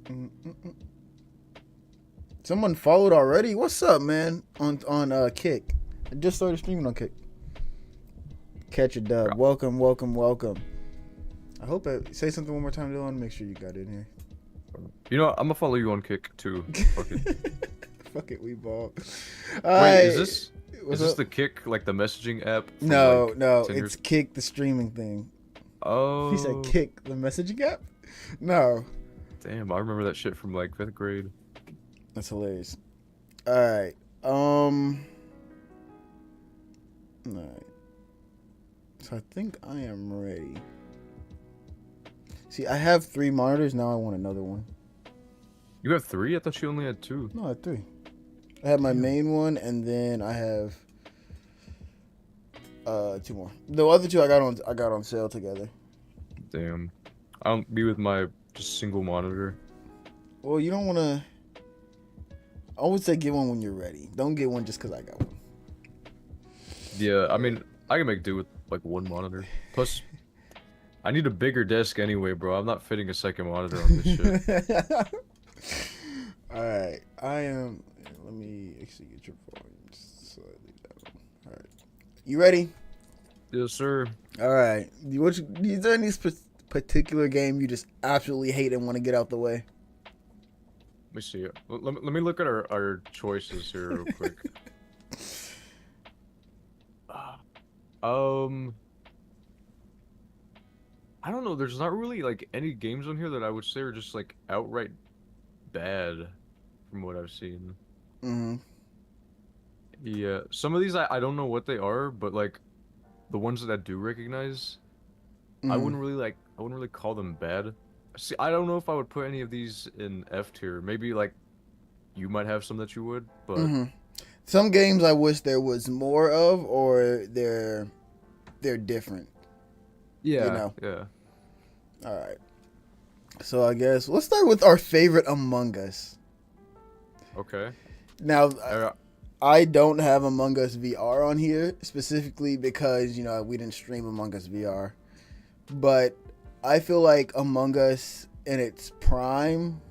Mm-mm-mm. Someone followed already. What's up, man? On Kick. I just started streaming on Kick. Catch a dub. Welcome, welcome, welcome. I hope I say something one more time, Dylan. Make sure you got it in here. You know, I'm gonna follow you on Kick too. Fuck it. Fuck it, we ball. Wait, What's is this up? the Kick, like the messaging app from No, like no, Tinder? it's Kick, the streaming thing. He said Oh, Kick, the messaging app. No, damn, I remember that shit from like fifth grade. that's hilarious. All right. All right. So I think I am ready. See, I have 3 monitors. Now I want another one. You have 3? I thought you only had 2. No, I have 3. I have my Damn. main one, and then I have 2 more. The other 2 I got on sale together. Damn. I don't be with my just single monitor. Well, you don't want to. I would say get one when you're ready. Don't get one just because I got one. Yeah, I mean, I can make do with like one monitor. Plus, I need a bigger desk anyway, bro. I'm not fitting a second monitor on this shit. All right, I am. Let me actually get your volume slightly down. All right, you ready? Yes, sir. All right. Is there any particular game you just absolutely hate and want to get out the way? Let me see. Let me look at our choices here real quick. Um, I don't know. There's not really like any games on here that I would say are just like outright bad from what I've seen. Mm-hmm. Yeah, some of these I don't know what they are, but like the ones that I do recognize, Mm-hmm. I wouldn't really call them bad. See, I don't know if I would put any of these in F tier. Maybe like you might have some that you would, but Mm-hmm. Some games I wish there was more of, or they're different. You yeah, know. yeah. All right. So I guess let's start with our favorite Among Us. Okay. Now, Uh, I don't have Among Us VR on here specifically because we didn't stream Among Us VR, but I feel like Among Us in its prime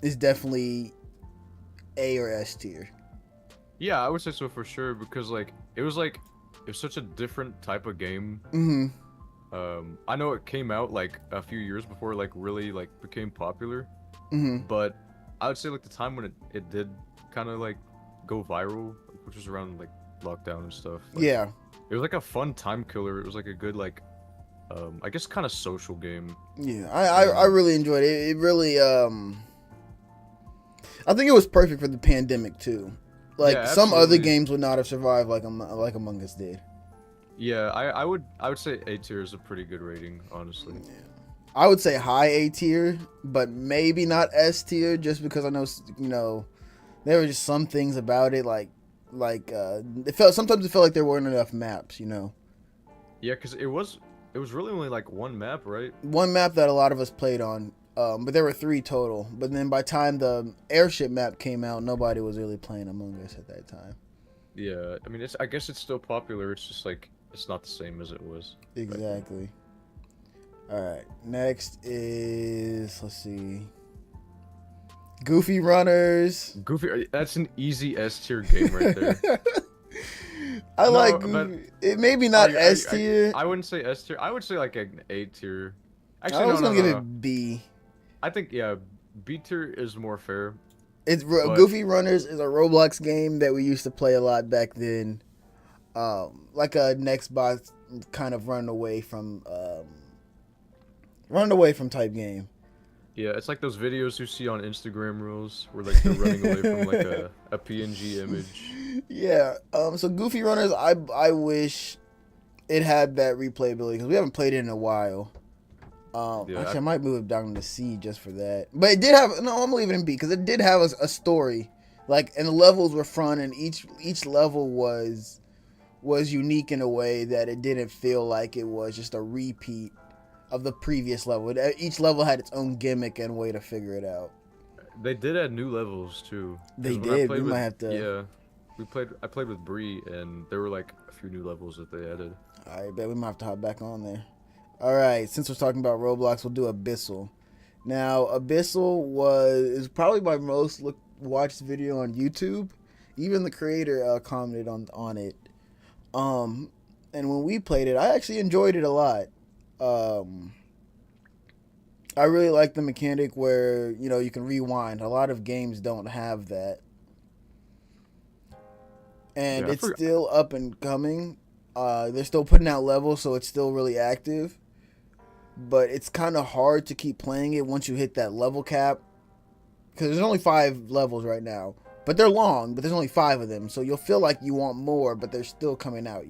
is definitely A or S tier. yeah, I would say so for sure because it was such a different type of game. Mm-hmm. I know it came out like a few years before it like really like became popular, Mm-hmm. but I would say like the time when it did kind of like go viral, which was around like lockdown and stuff. Like Yeah. it was like a fun time killer. It was like a good like I guess kind of social game. Yeah. I And really enjoyed it. It really I think it was perfect for the pandemic too. yeah, Like some other absolutely. games would not have survived like Among Us did. Yeah, I would say A tier is a pretty good rating, honestly. Yeah. I would say high A tier, but maybe not S tier, just because I know there were just some things about it sometimes it felt like there weren't enough maps. Yeah, because it was really only like one map, right? One map that a lot of us played on, but there were 3 total. But then by the time the airship map came out, nobody was really playing Among Us at that time. Yeah, I mean I guess it's still popular. It's just like it's not the same as it was back then. Exactly. All right. Next is let's see, Goofy Runners. Goofy, that's an easy S tier game right there. I like No, but Goofy. It maybe oh, not S tier. I wouldn't say S tier. I would say like an A tier. I Actually, was no, no, gonna give no, no. it B. I think yeah, B tier is more fair. It's But Goofy Runners is a Roblox game that we used to play a lot back then. Like a next box kind of run away from type game. yeah, it's like those videos you see on Instagram Reels where like they're running away from like a PNG image. Yeah. So Goofy Runners, I wish it had that replayability because we haven't played it in a while. Yeah, Actually, I might move it down to C just for that. But it did have no. I'm gonna leave it in B because it did have a story, like, and the levels were fun, and each level was unique in a way that it didn't feel like it was just a repeat of the previous level. Each level had its own gimmick and way to figure it out. they did add new levels too. They Because when I did. We played might with have to. yeah, I played with Bree and there were like a few new levels that they added. I bet we might have to hop back on there. All right. Since we're talking about Roblox, we'll do Abyssal. Now, Abyssal is probably my most watched video on YouTube. Even the creator commented on it. Um, and when we played it, I actually enjoyed it a lot. Um, I really like the mechanic where you can rewind. A lot of games don't have that, and Yeah, I it's forgot. still up and coming. They're still putting out levels, so it's still really active. But it's kind of hard to keep playing it once you hit that level cap, because there's only 5 levels right now. But they're long, but there's only 5 of them, so you'll feel like you want more, but they're still coming out.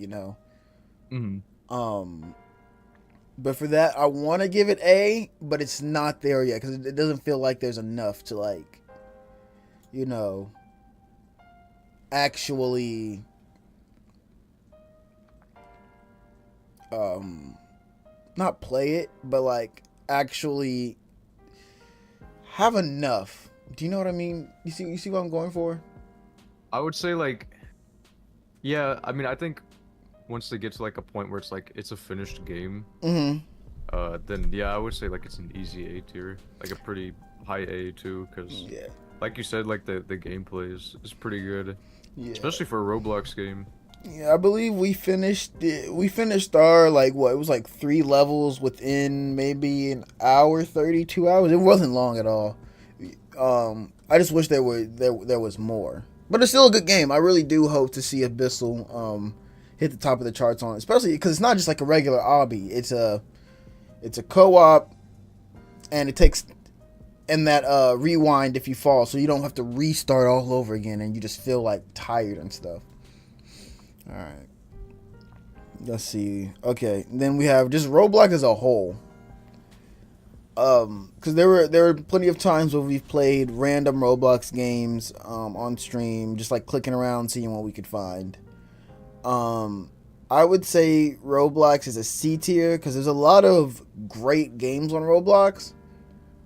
Hmm. Um, but for that, I want to give it A, but it's not there yet because it doesn't feel like there's enough to you know, actually, not play it, but actually have enough. Do you know what I mean? You see what I'm going for? I would say like, yeah. I mean, I think once they get to like a point where it's like it's a finished game, Mm-hmm. then yeah, I would say like it's an easy A tier, like a pretty high A too, because Yeah. like you said, like the gameplay is pretty good, Yeah. especially for a Roblox game. Yeah, I believe we finished it. We finished our what? It was like 3 levels within maybe an hour, 32 hours. It wasn't long at all. I just wish there was more. But it's still a good game. I really do hope to see Abyssal hit the top of the charts on it, especially because it's not just like a regular obby. It's a co-op, and it takes and that rewind if you fall, so you don't have to restart all over again, and you just feel like tired and stuff. All right. Let's see. Okay, then we have just Roblox as a whole. Because there were plenty of times where we've played random Roblox games on stream, just like clicking around, seeing what we could find. Um, I would say Roblox is a C tier because there's a lot of great games on Roblox,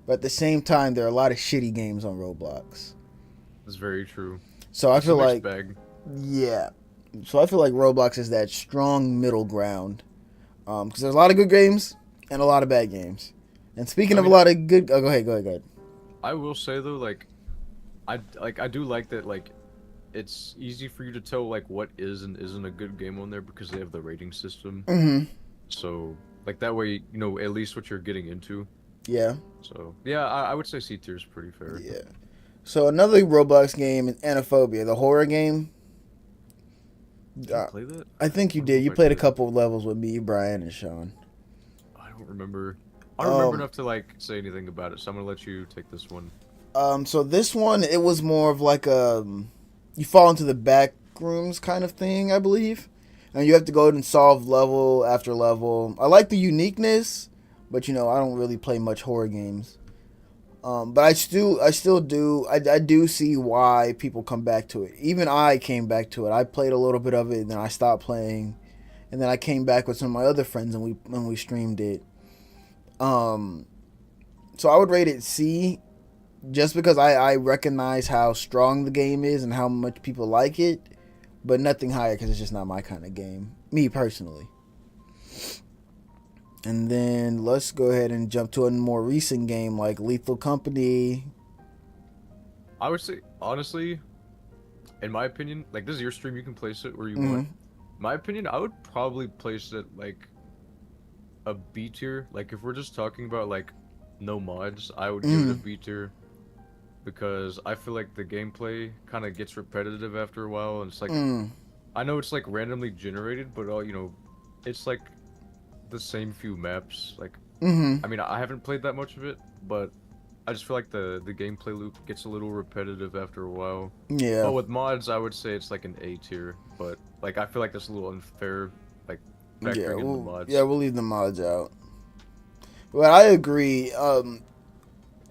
but at the same time, there are a lot of shitty games on Roblox. That's very true. So I It's a feel mixed like, bag. yeah. So I feel like Roblox is that strong middle ground. Because there's a lot of good games and a lot of bad games. And speaking I of a mean, lot of good, go ahead, go ahead. I will say though, like I do like that like it's easy for you to tell like what is and isn't a good game on there because they have the rating system. Mm-hmm. So like that way you know at least what you're getting into. Yeah, So yeah, I would say C tier is pretty fair. yeah. So another Roblox game is Anaphobia, the horror game. Did I play that? I think you I don't know did. if You I played a did. couple of levels with me, Brian, and Sean. I don't remember. I don't remember Um, enough to like say anything about it, so I'm gonna let you take this one. so this one, it was more of like you fall into the back rooms kind of thing, I believe, and you have to go and solve level after level. I like the uniqueness, but I don't really play much horror games. But I still do. I do see why people come back to it. Even I came back to it. I played a little bit of it, and then I stopped playing, and then I came back with some of my other friends, and we streamed it. Um, so I would rate it C, just because I recognize how strong the game is and how much people like it, but nothing higher because it's just not my kind of game, me personally. And then let's go ahead and jump to a more recent game like Lethal Company. I would say honestly, in my opinion, like this is your stream, you can place it where you Mm-hmm. want. My opinion, I would probably place it like a B tier. Like if we're just talking about like no mods, I would give it a Mm-hmm. B tier because I feel like the gameplay kind of gets repetitive after a while, and it's like Mm. I know it's like randomly generated, but all it's like the same few maps. Like Mm-hmm. I mean, I haven't played that much of it, but I just feel like the gameplay loop gets a little repetitive after a while. Yeah. But with mods, I would say it's like an A tier, but like I feel like that's a little unfair, like Yeah. factoring in the Yeah. mods. We'll leave the mods out. But I agree.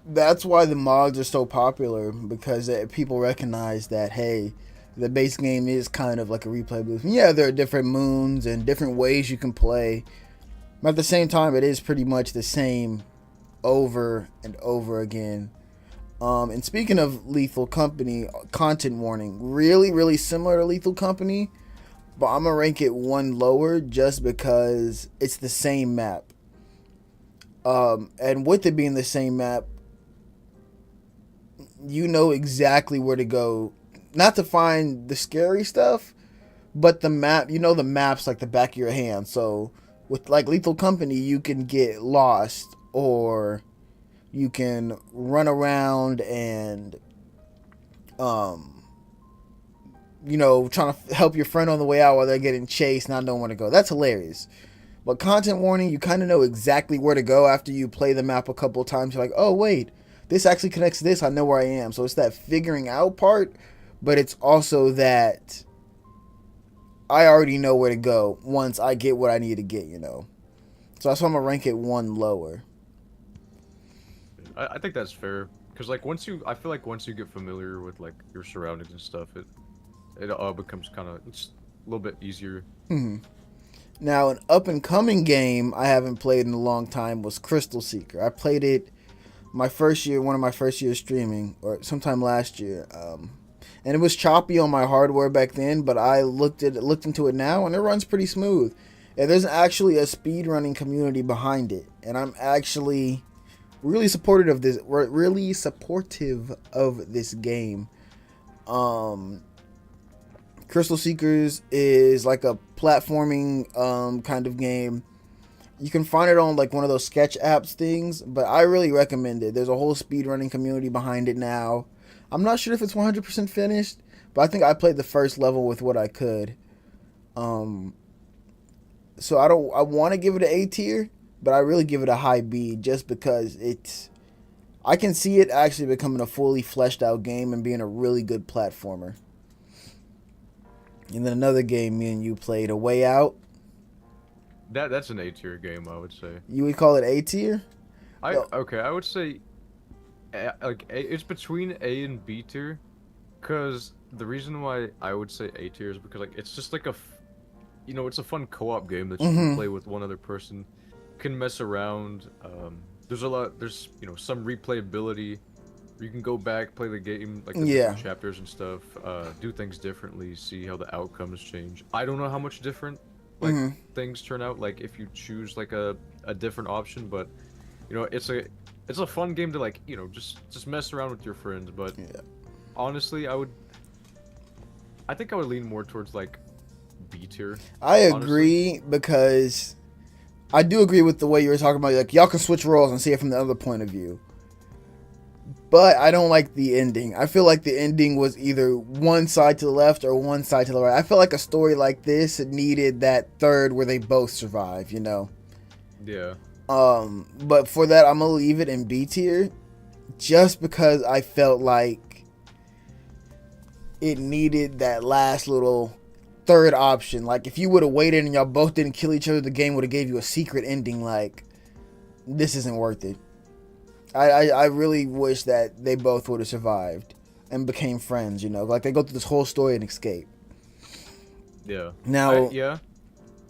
That's why the mods are so popular because people recognize that hey, the base game is kind of like a replay booth. And yeah, there are different moons and different ways you can play, but at the same time, it is pretty much the same over and over again. And speaking of Lethal Company, content warning, really, really similar to Lethal Company, but I'm gonna rank it one lower just because it's the same map. And with it being the same map, you know exactly where to go, not to find the scary stuff, but the map. You know the map's like the back of your hand. So with like Lethal Company, you can get lost, or you can run around and um trying to help your friend on the way out while they're getting chased, not knowing where to go. That's hilarious. But content warning, you kind of know exactly where to go after you play the map a couple of times. You're like, oh wait, this actually connects to this. I know where I am. So it's that figuring out part, but it's also that I already know where to go once I get what I need to get. So that's why I'm gonna rank it one lower. I think that's fair. Cause like I feel like once you get familiar with like your surroundings and stuff, it all becomes kind of it's a little bit easier. Hmm. Now, an up and coming game I haven't played in a long time was Crystal Seeker. I played it one of my first years streaming, or sometime last year. And it was choppy on my hardware back then, but I looked into it now, and it runs pretty smooth. And there's actually a speedrunning community behind it, and I'm actually really supportive of this. Really supportive of this game. Crystal Seekers is like a platforming kind of game. You can find it on like one of those sketch apps things, but I really recommend it. There's a whole speedrunning community behind it now. I'm not sure if it's 100% finished, but I think I played the first level with what I could. So I want to give it an A tier, but I really give it a high B just because I can see it actually becoming a fully fleshed out game and being a really good platformer. And then another game me and you played, A Way Out. That's an A tier game, I would say. You would call it A tier? Okay, I would say it's between A and B tier, cause the reason why I would say A tier is because like it's just like it's a fun co-op game that you can play with one other person, can mess around. There's some replayability. You can go back, play the game, like the different chapters and stuff, do things differently, see how the outcomes change. I don't know how much different things turn out, like if you choose like a different option, but it's a fun game to like just mess around with your friends. But honestly, I think I would lean more towards like B tier. I agree because I do agree with the way you were talking about. Like y'all can switch roles and see it from the other point of view. But I don't like the ending. I feel like the ending was either one side to the left or one side to the right. I feel like a story like this needed that third where they both survive, Yeah. But for that, I'm gonna leave it in B tier, just because I felt like it needed that last little third option. Like if you would have waited and y'all both didn't kill each other, the game would have gave you a secret ending. Like this isn't worth it. I really wish that they both would have survived and became friends, like they go through this whole story and escape. Yeah. Now, I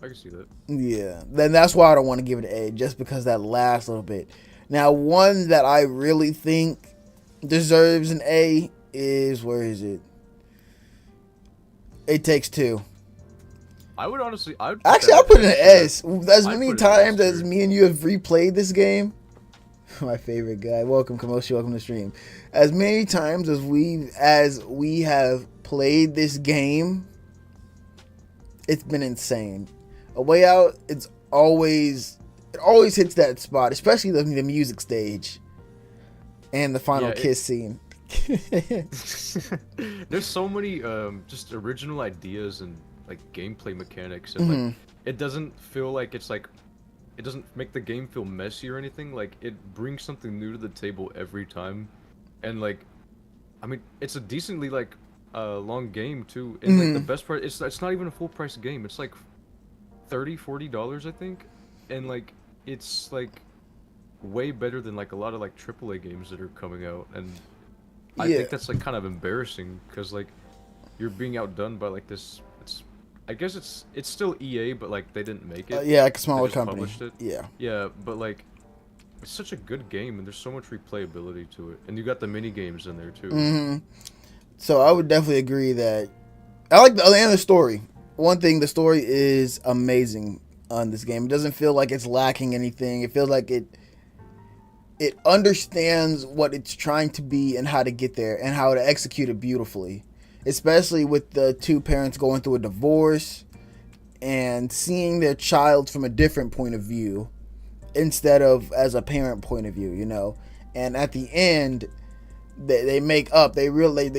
can see that. Yeah, then that's why I don't want to give it an A, just because that last little bit. Now, one that I really think deserves an A is, where is it? It Takes Two. I would honestly, I'll put it in an S. As many times as me and you have replayed this game. My favorite guy. Welcome, Kamoshi. Welcome to stream. As many times as we have played this game, it's been insane. A Way Out, it always hits that spot, especially the music stage and the final kiss scene. There's so many just original ideas and like gameplay mechanics, and like it doesn't feel like it doesn't make the game feel messy or anything. Like it brings something new to the table every time, and like, I mean, it's a decently like long game too. And like the best part, it's not even a full price game. It's like $30-$40, I think, and like it's like way better than like a lot of like AAA games that are coming out. And I think that's like kind of embarrassing because like you're being outdone by like this. I guess it's still EA, but like they didn't make it. Like a smaller company. It. Yeah. Yeah, but like it's such a good game, and there's so much replayability to it, and you got the mini games in there too. So I would definitely agree that I like the story. One thing, the story is amazing on this game. It doesn't feel like it's lacking anything. It feels like it understands what it's trying to be and how to get there and how to execute it beautifully. Especially with the two parents going through a divorce and seeing their child from a different point of view instead of as a parent point of view, you know. And at the end, they make up. They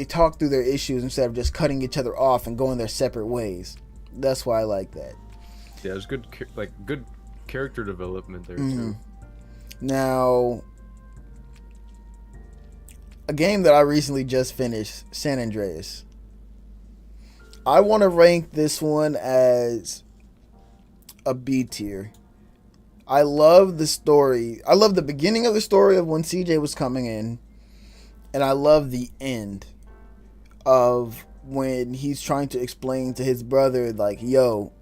talk through their issues instead of just cutting each other off and going their separate ways. That's why I like that. Yeah, it's good, good character development there Mm-hmm. too. Now, a game that I recently just finished, San Andreas. I want to rank this one as a B tier. I love the story. I love the beginning of the story of when CJ was coming in, and I love the end of when he's trying to explain to his brother, like, yo,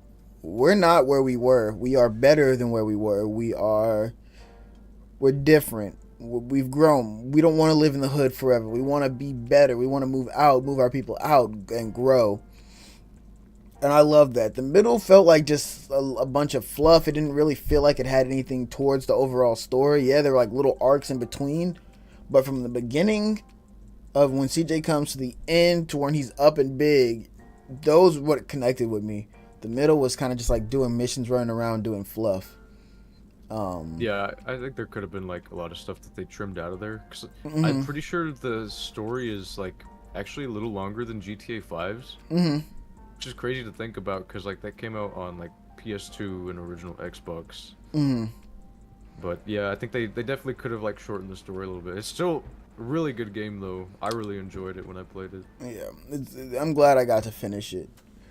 we're not where we were. We are better than where we were. We're different. We've grown. We don't want to live in the hood forever. We want to be better. We want to move out, move our people out, and grow. And I love that. The middle felt like just a bunch of fluff. It didn't really feel like it had anything towards the overall story. Yeah, there were like little arcs in between. But from the beginning of when CJ comes to the end to when he's up and big, those what connected with me. The middle was kind of just like doing missions, running around, doing fluff. Yeah, I think there could have been like a lot of stuff that they trimmed out of there. Cause I'm Mm-hmm, pretty sure the story is like actually a little longer than GTA 5's, mm-hmm, which is crazy to think about because like that came out on like PS2 and original Xbox. mm-hmm. But yeah, I think they definitely could have like shortened the story a little bit. It's still a really good game though. I really enjoyed it when I played it. Yeah, I'm glad I got to finish it.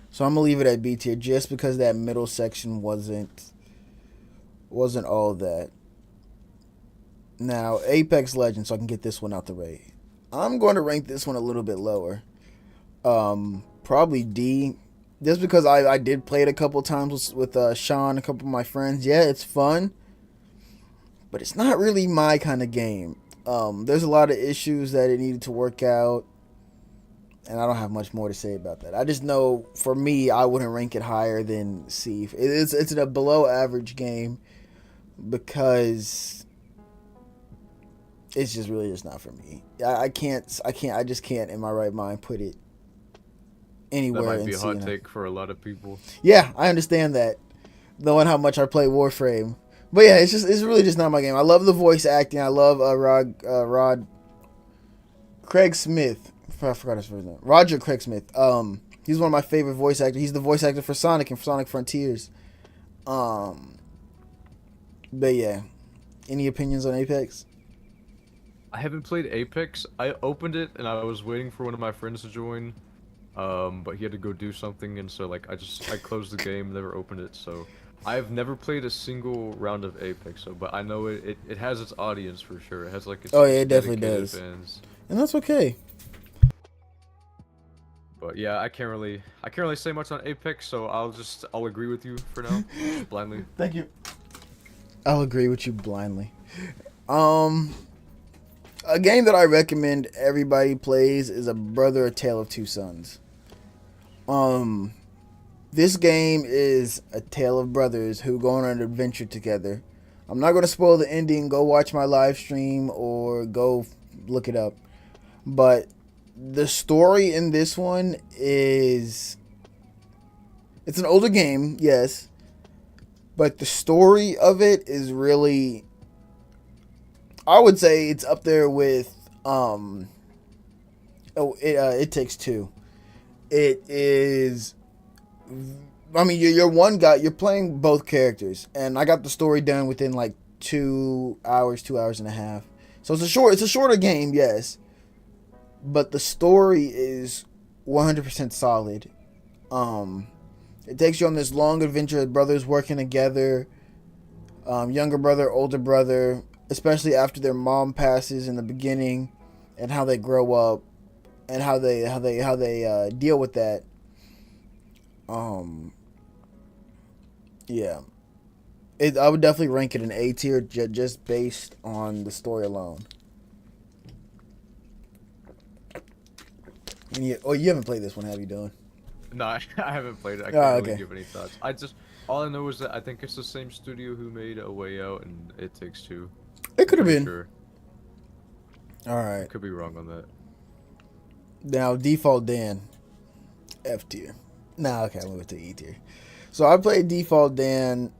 So I'm gonna leave it at B tier just because that middle section wasn't all that. Now Apex Legends, so I can get this one out the way. I'm going to rank this one a little bit lower. Probably D, just because I did play it a couple times with Sean, a couple of my friends. Yeah, it's fun, but it's not really my kind of game. There's a lot of issues that it needed to work out, and I don't have much more to say about that. I just know for me, I wouldn't rank it higher than C. It's a below average game because it's just really just not for me. I just can't in my right mind put it That anywhere might in be a C. hot take for a lot of people. Yeah, I understand that, knowing how much I play Warframe. But yeah, it's really just not my game. I love the voice acting. I love Rod Craig Smith. I forgot his first name. Roger Craig Smith. He's one of my favorite voice actors. He's the voice actor for Sonic and Sonic Frontiers. But yeah, any opinions on Apex? I haven't played Apex. I opened it and I was waiting for one of my friends to join, but he had to go do something, and so like I closed the game, never opened it. So I've never played a single round of Apex. So, but I know it has its audience for sure. It has like its Oh yeah, it definitely dedicated does, fans. and that's okay. But yeah, I can't really say much on Apex, so I'll agree with you for now, just blindly. Thank you. I'll agree with you blindly. Um, a game that I recommend everybody plays is A Brother: A Tale of Two Sons. Um, this game is a tale of brothers who go on an adventure together. I'm not going to spoil the ending. Go watch my live stream or go look it up. But the story in this one is, it's an older game, yes, but the story of it is really, I would say it's up there with It Takes Two. It is, I mean, you're one guy, you're playing both characters, and I got the story done within like 2 hours, 2 hours and a half. So it's a shorter game, yes, but the story is 100% solid. It takes you on this long adventure of brothers working together, younger brother, older brother, especially after their mom passes in the beginning, and how they grow up, and how they deal with that. Yeah, I would definitely rank it an A tier just based on the story alone. And you haven't played this one, have you, Dylan? No, I haven't played it. I Oh, can't really okay. give any thoughts. All I know is that I think it's the same studio who made A Way Out and It Takes Two. It I'm could have pretty been. sure. All I right. could be wrong on that. Now default Dan, F tier. Nah, okay, I'll move it to E tier. So I played default Dan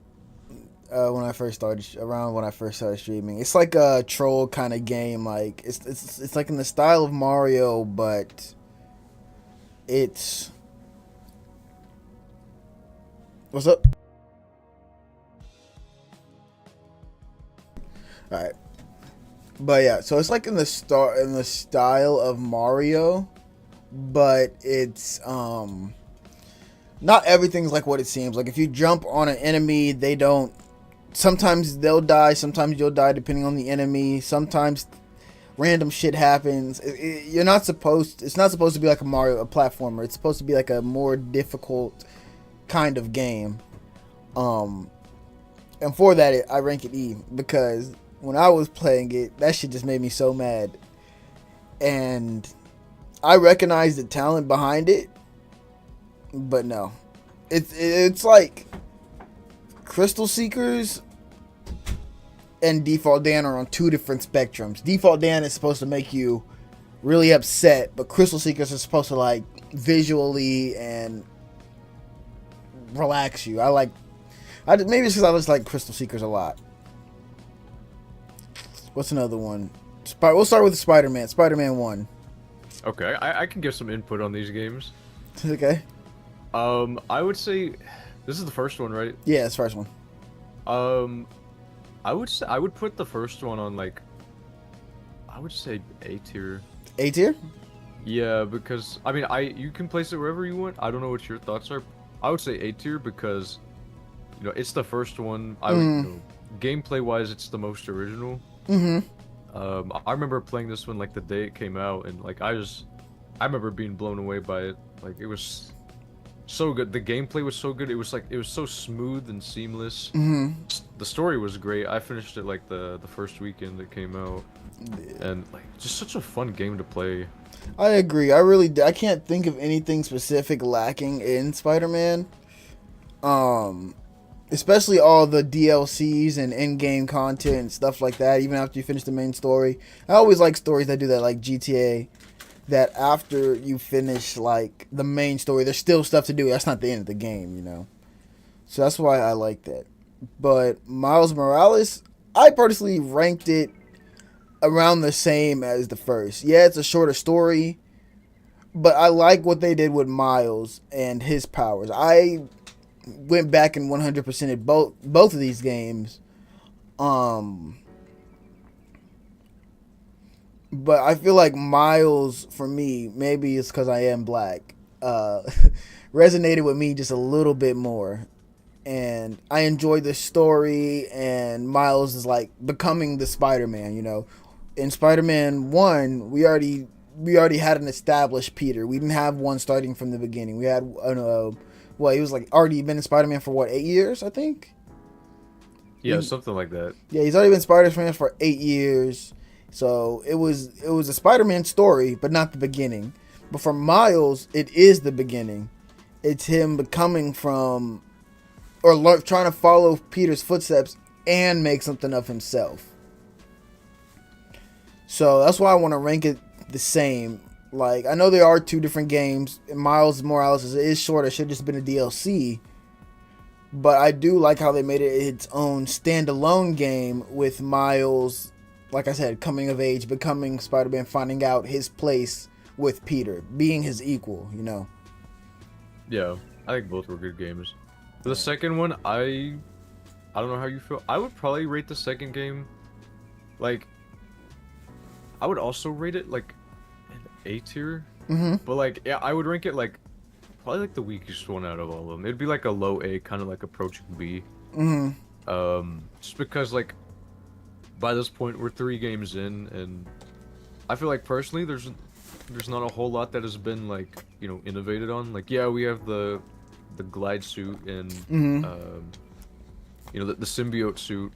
when I first started around when I first started streaming. It's like a troll kind of game. Like it's like in the style of Mario, but it's what's up? All right, but yeah, so it's like in the style of Mario, but it's not everything's like what it seems. Like if you jump on an enemy, they don't. Sometimes they'll die. Sometimes you'll die depending on the enemy. Sometimes random shit happens. You're not supposed. It's not supposed to be like a Mario, a platformer. It's supposed to be like a more difficult kind of game. Um, and for that, I rank it E because when I was playing it, that shit just made me so mad. And I recognize the talent behind it, but no, it's like Crystal Seekers and Default Dan are on two different spectrums. Default Dan is supposed to make you really upset, but Crystal Seekers are supposed to like visually and relax you. Maybe it's because I just like Crystal Seekers a lot. What's another one? We'll start with Spider-Man. Spider-Man 1. Okay, I can give some input on these games. Okay. I would say this is the first one, right? Yeah, it's the first one. Um, I would put the first one on like I would say A tier. A tier? Yeah, because I mean you can place it wherever you want. I don't know what your thoughts are. I would say A tier because it's the first one. I would gameplay wise it's the most original. Mm-hmm. I remember playing this one like the day it came out, and like I remember being blown away by it. Like it was so good. The gameplay was so good. It was so smooth and seamless. Mm-hmm. The story was great. I finished it like the first weekend it came out, Yeah. and like just such a fun game to play. I agree. I can't think of anything specific lacking in Spider-Man. Um, Especially all the DLCs and in-game content and stuff like that. Even after you finish the main story, I always like stories that do that, like GTA. That after you finish like the main story, there's still stuff to do. That's not the end of the game. So that's why I like that. But Miles Morales, I personally ranked it around the same as the first. Yeah, it's a shorter story, but I like what they did with Miles and his powers. I went back and 100%ed both of these games. But I feel like Miles, for me, maybe it's because I am black, resonated with me just a little bit more. And I enjoyed the story, and Miles is like becoming the Spider-Man. In Spider-Man 1, we already had an established Peter. We didn't have one starting from the beginning. We had he was like already been in Spider-Man for what, 8 years, I think. Yeah, something like that. Yeah, he's already been Spider-Man for 8 years. So it was a Spider-Man story, but not the beginning. But for Miles, it is the beginning. It's him becoming from, or trying to follow Peter's footsteps and make something of himself. So that's why I want to rank it the same. Like, I know there are two different games. Miles Morales is short. It should have just been a DLC. But I do like how they made it its own standalone game with Miles, like I said, coming of age, becoming Spider-Man, finding out his place with Peter, being his equal. Yeah, I think both were good games. The second one, I don't know how you feel. I would probably rate the second game, like, I would also rate it like an A tier. Mm-hmm. But like, yeah, I would rank it like probably like the weakest one out of all of them. It'd be like a low A, kind of like approaching B. Mm-hmm. Just because like by this point we're 3 games in, and I feel like personally there's not a whole lot that has been like innovated on. Like, yeah, we have the glide suit and the symbiote suit,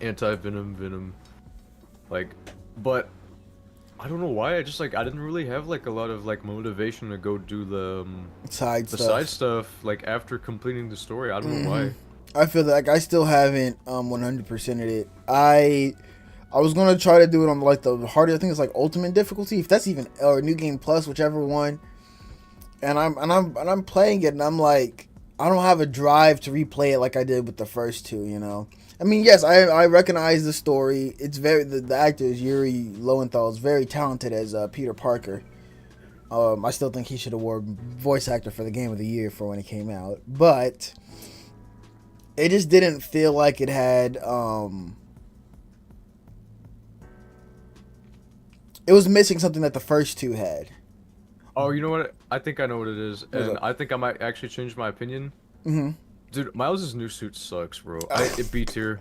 anti-venom, like, but I don't know why I didn't really have like a lot of like motivation to go do the side stuff like after completing the story. I don't know why. I feel like I still haven't 100%ed it. I I was gonna try to do it on like the harder. I think it's like ultimate difficulty, if that's even, or new game plus, whichever one. And I'm playing it, and I'm like, I don't have a drive to replay it like I did with the first two. You know, I mean, yes, I recognize the story. It's very the actor is Yuri Lowenthal is very talented as Peter Parker. I still think he should award voice actor for the game of the year for when it came out, but it just didn't feel like it had. It was missing something that the first two had. Oh, you know what? I think I know what it is, What's and up? I think I might actually change my opinion. Mm-hmm. Dude, Miles' new suit sucks, bro. It B tier.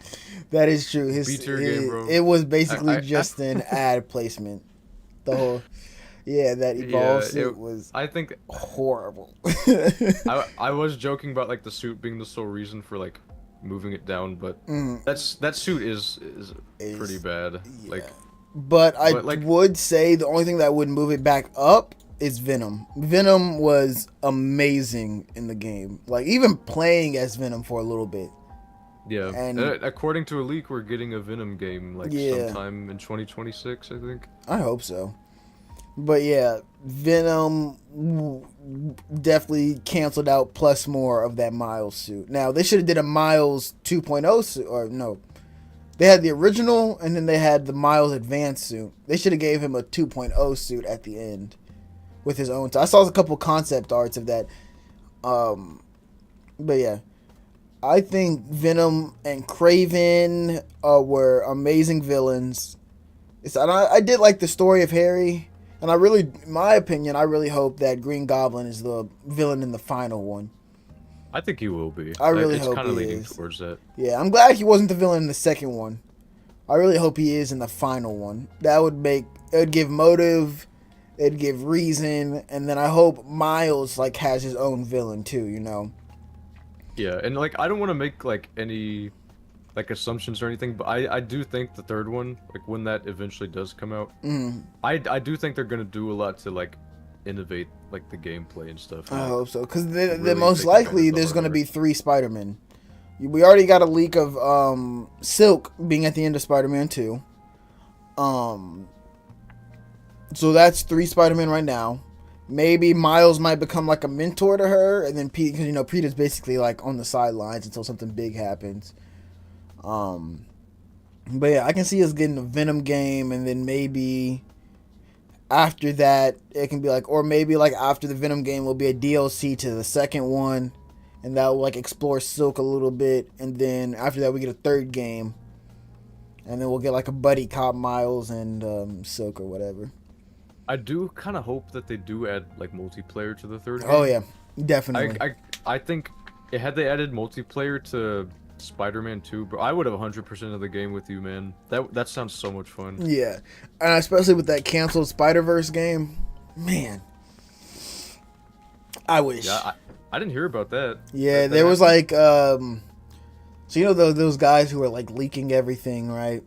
That is true. B tier game, bro. It was basically I just an ad placement. The whole, yeah, that evolved yeah, suit was I think horrible. I was joking about like the suit being the sole reason for like moving it down, but Mm, that suit is pretty is bad. yeah. But I But like would say the only thing that would move it back up is Venom. Venom was amazing in the game. Like even playing as Venom for a little bit. yeah, And according to a leak, we're getting a Venom game like yeah, sometime in 2026, I think. I hope so. But yeah, Venom definitely canceled out plus more of that Miles suit. Now they should have did a Miles 2.0 suit, or no, they had the original and then they had the Miles Advanced suit. They should have gave him a 2.0 suit at the end with his own. I saw a couple concept arts of that. But yeah, I think Venom and Craven were amazing villains. I did like the story of Harry. And I really, in my opinion, I really hope that Green Goblin is the villain in the final one. I think he will be. I really It's hope kind of he leaning is. towards that. Yeah, I'm glad he wasn't the villain in the second one. I really hope he is in the final one. That would make, it would give motive, it'd give reason, and then I hope Miles like has his own villain too. You know. Yeah, and like I don't want to make like any like assumptions or anything, but I do think the third one, like when that eventually does come out, Mm, I do think they're gonna do a lot to like innovate like the gameplay and stuff, and I like hope so, because the really most take advantage likely of the there's going to hardware. be 3 Spider-Men. We already got a leak of Silk being at the end of Spider-Man 2. Um, so that's 3 Spider-Men right now. Maybe Miles might become like a mentor to her, and then Pete, because you know Peter's basically like on the sidelines until something big happens. Um, but yeah, I can see us getting a Venom game, and then maybe after that it can be like, or maybe like after the Venom game will be a DLC to the second one, and that will like explore Silk a little bit, and then after that we get a third game, and then we'll get like a buddy cop Miles and Silk or whatever. I do kind of hope that they do add like multiplayer to the third Oh game. yeah, definitely. I think had they added multiplayer to Spider-Man 2, bro, I would have 100% of the game with you, man. That sounds so much fun. Yeah, and especially with that canceled Spider-Verse game, man, I wish. Yeah, I didn't hear about that. Yeah, That there was happened? like so you know those guys who were like leaking everything, right?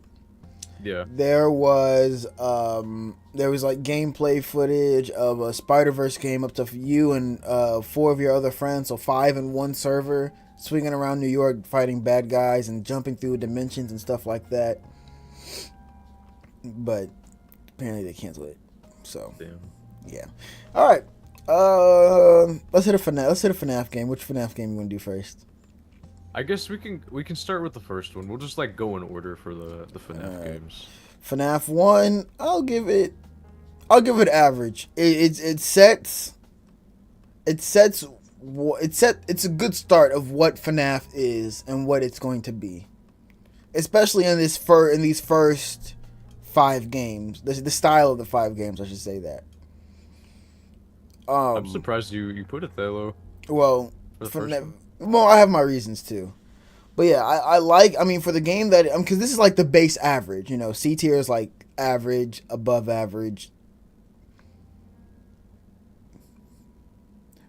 Yeah. There was like gameplay footage of a Spider-Verse game up to you and 4 of your other friends, so 5 in one server, swinging around New York fighting bad guys and jumping through dimensions and stuff like that. But apparently they canceled it. So Damn. yeah. All right. Let's hit a FNAF. Let's hit a FNAF game. Which FNAF game you want to do first? I guess we can start with the first one. We'll just like go in order for the FNAF Alright. games. FNAF 1, I'll give it average. It's a good start of what FNAF is and what it's going to be. Especially in these first 5 games. The style of the 5 games, I should say that. I'm surprised you put it that low Well, for the first one. well, I have my reasons too. But yeah, I like. I mean, for the game that because this is like the base average. You know, C tier is like average, above average.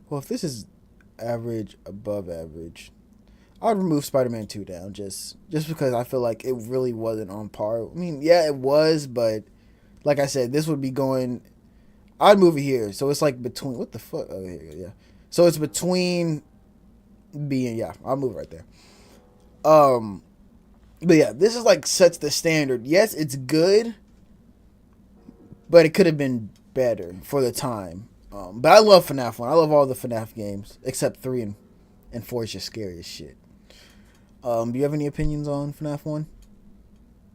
Well, if this is average, above average, I'd remove Spider-Man 2 down just because I feel like it really wasn't on par. I mean, yeah, it was, but like I said, this would be going. I'd move it here, so it's like between what the fuck. Oh, here, yeah. So it's between B and yeah, I'll move right there. Um, But yeah, this is like sets the standard. Yes, it's good, but it could have been better for the time. But I love FNAF 1. I love all the FNAF games except 3 and 4 is just scary as shit. Do you have any opinions on FNAF 1?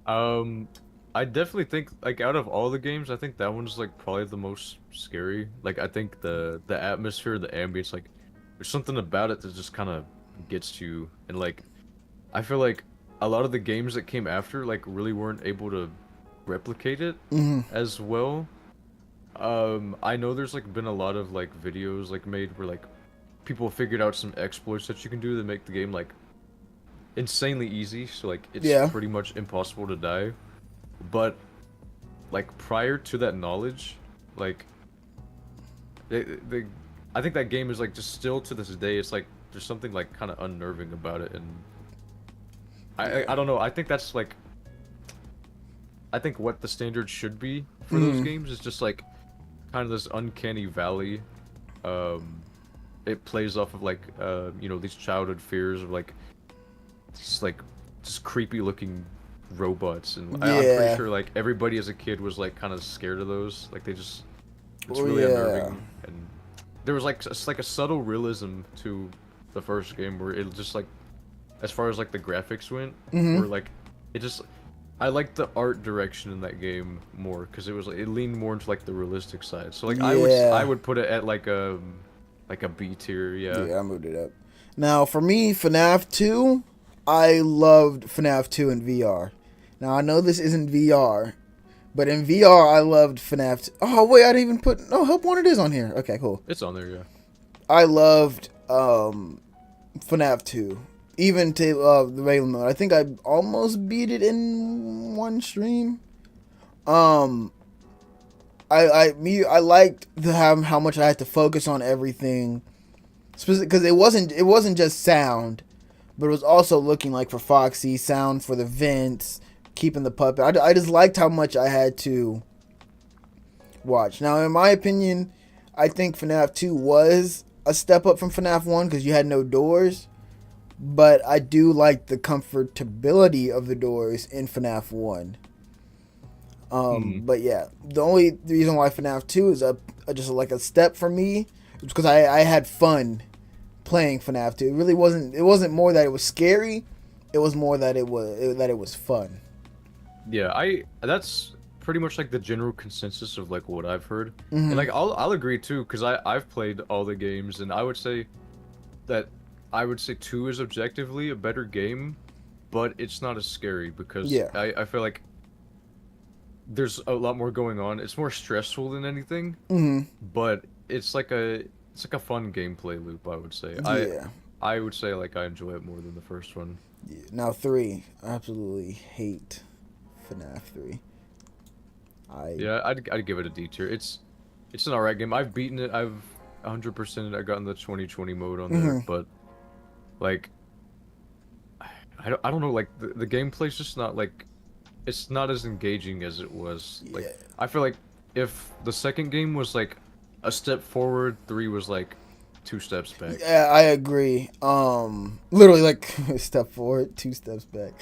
Um, I definitely think like out of all the games, I think that one's like probably the most scary. Like I think the atmosphere, the ambience, like there's something about it that just kind of gets to you. And like I feel like a lot of the games that came after like really weren't able to replicate it Mm-hmm. as well. I know there's like been a lot of like videos like made where like people figured out some exploits that you can do to make the game like insanely easy, so like it's Yeah. pretty much impossible to die. But like prior to that knowledge, like the I think that game is like just still to this day, it's like there's something like kind of unnerving about it, and I Yeah. don't know. I think that's like I think what the standard should be for those Mm-hmm. games is just like kind of this uncanny valley. Um, it plays off of like you know, these childhood fears of like these like just creepy looking robots, and I'm pretty Yeah. sure like everybody as a kid was like kind of scared of those. Like they just it's Oh really yeah. unnerving, and there was like like a subtle realism to the first game where it just like as far as like the graphics went, Mm-hmm. where like it just I liked the art direction in that game more because it was like it leaned more into like the realistic side. So like I Yeah. would put it at like a B tier, yeah. Yeah, I moved it up. Now, for me, FNAF 2, I loved FNAF 2 in VR. Now, I know this isn't VR, but in VR, I loved FNAF 2. Oh, wait, I didn't even put. No, Help Wanted is on here. Okay, cool. It's on there, yeah. I loved FNAF 2. Even to the regular mode. I think I almost beat it in one stream. Um, I liked how much I had to focus on everything, because it wasn't just sound, but it was also looking like for Foxy, sound for the vents, keeping the puppet. I just liked how much I had to watch. Now, in my opinion, I think FNAF 2 was a step up from FNAF 1 because you had no doors, but I do like the comfortability of the doors in FNAF 1. Hmm. But yeah, the only reason why FNAF 2 is just like a step for me is because I had fun playing FNAF 2. It really wasn't more that it was scary. It was more that it was fun. Yeah, I that's pretty much like the general consensus of like what I've heard. And Hmm. like I'll agree too, because I've played all the games, and that I would say 2 is objectively a better game, but it's not as scary because Yeah. I feel like there's a lot more going on. It's more stressful than anything, Hmm. but it's like a fun gameplay loop, I would say. Yeah. I would say like I enjoy it more than the first one. Yeah. Now 3, I absolutely hate FNAF 3. I Yeah, I'd give it a D tier. It's an alright game. I've beaten it. I've 100%. I gotten the 2020 mode on there, hmm but like I don't know. Like the gameplay's just not like it's not as engaging as it was. Like yeah. I feel like if the second game was like a step forward, 3 was like 2 steps back. Yeah, I agree. Literally like step forward, 2 steps back.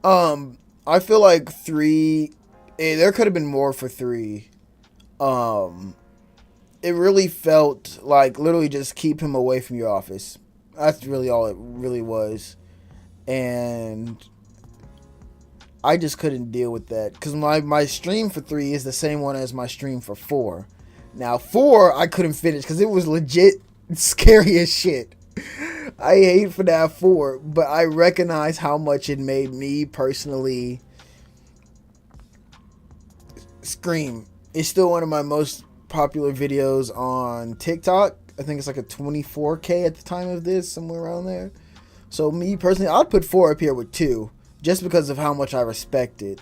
I feel like 3 there could have been more for 3. Um it really felt like literally just keep him away from your office. That's really all it really was. And I just couldn't deal with that because my stream for 3 is the same one as my stream for 4. Now 4 I couldn't finish because it was legit scary as shit. I hate FNAF 4, but I recognize how much it made me personally scream. It's still one of my most popular videos on TikTok. I think it's like a 24K at the time of this, somewhere around there. So me personally, I'd put 4 up here with 2, just because of how much I respect it.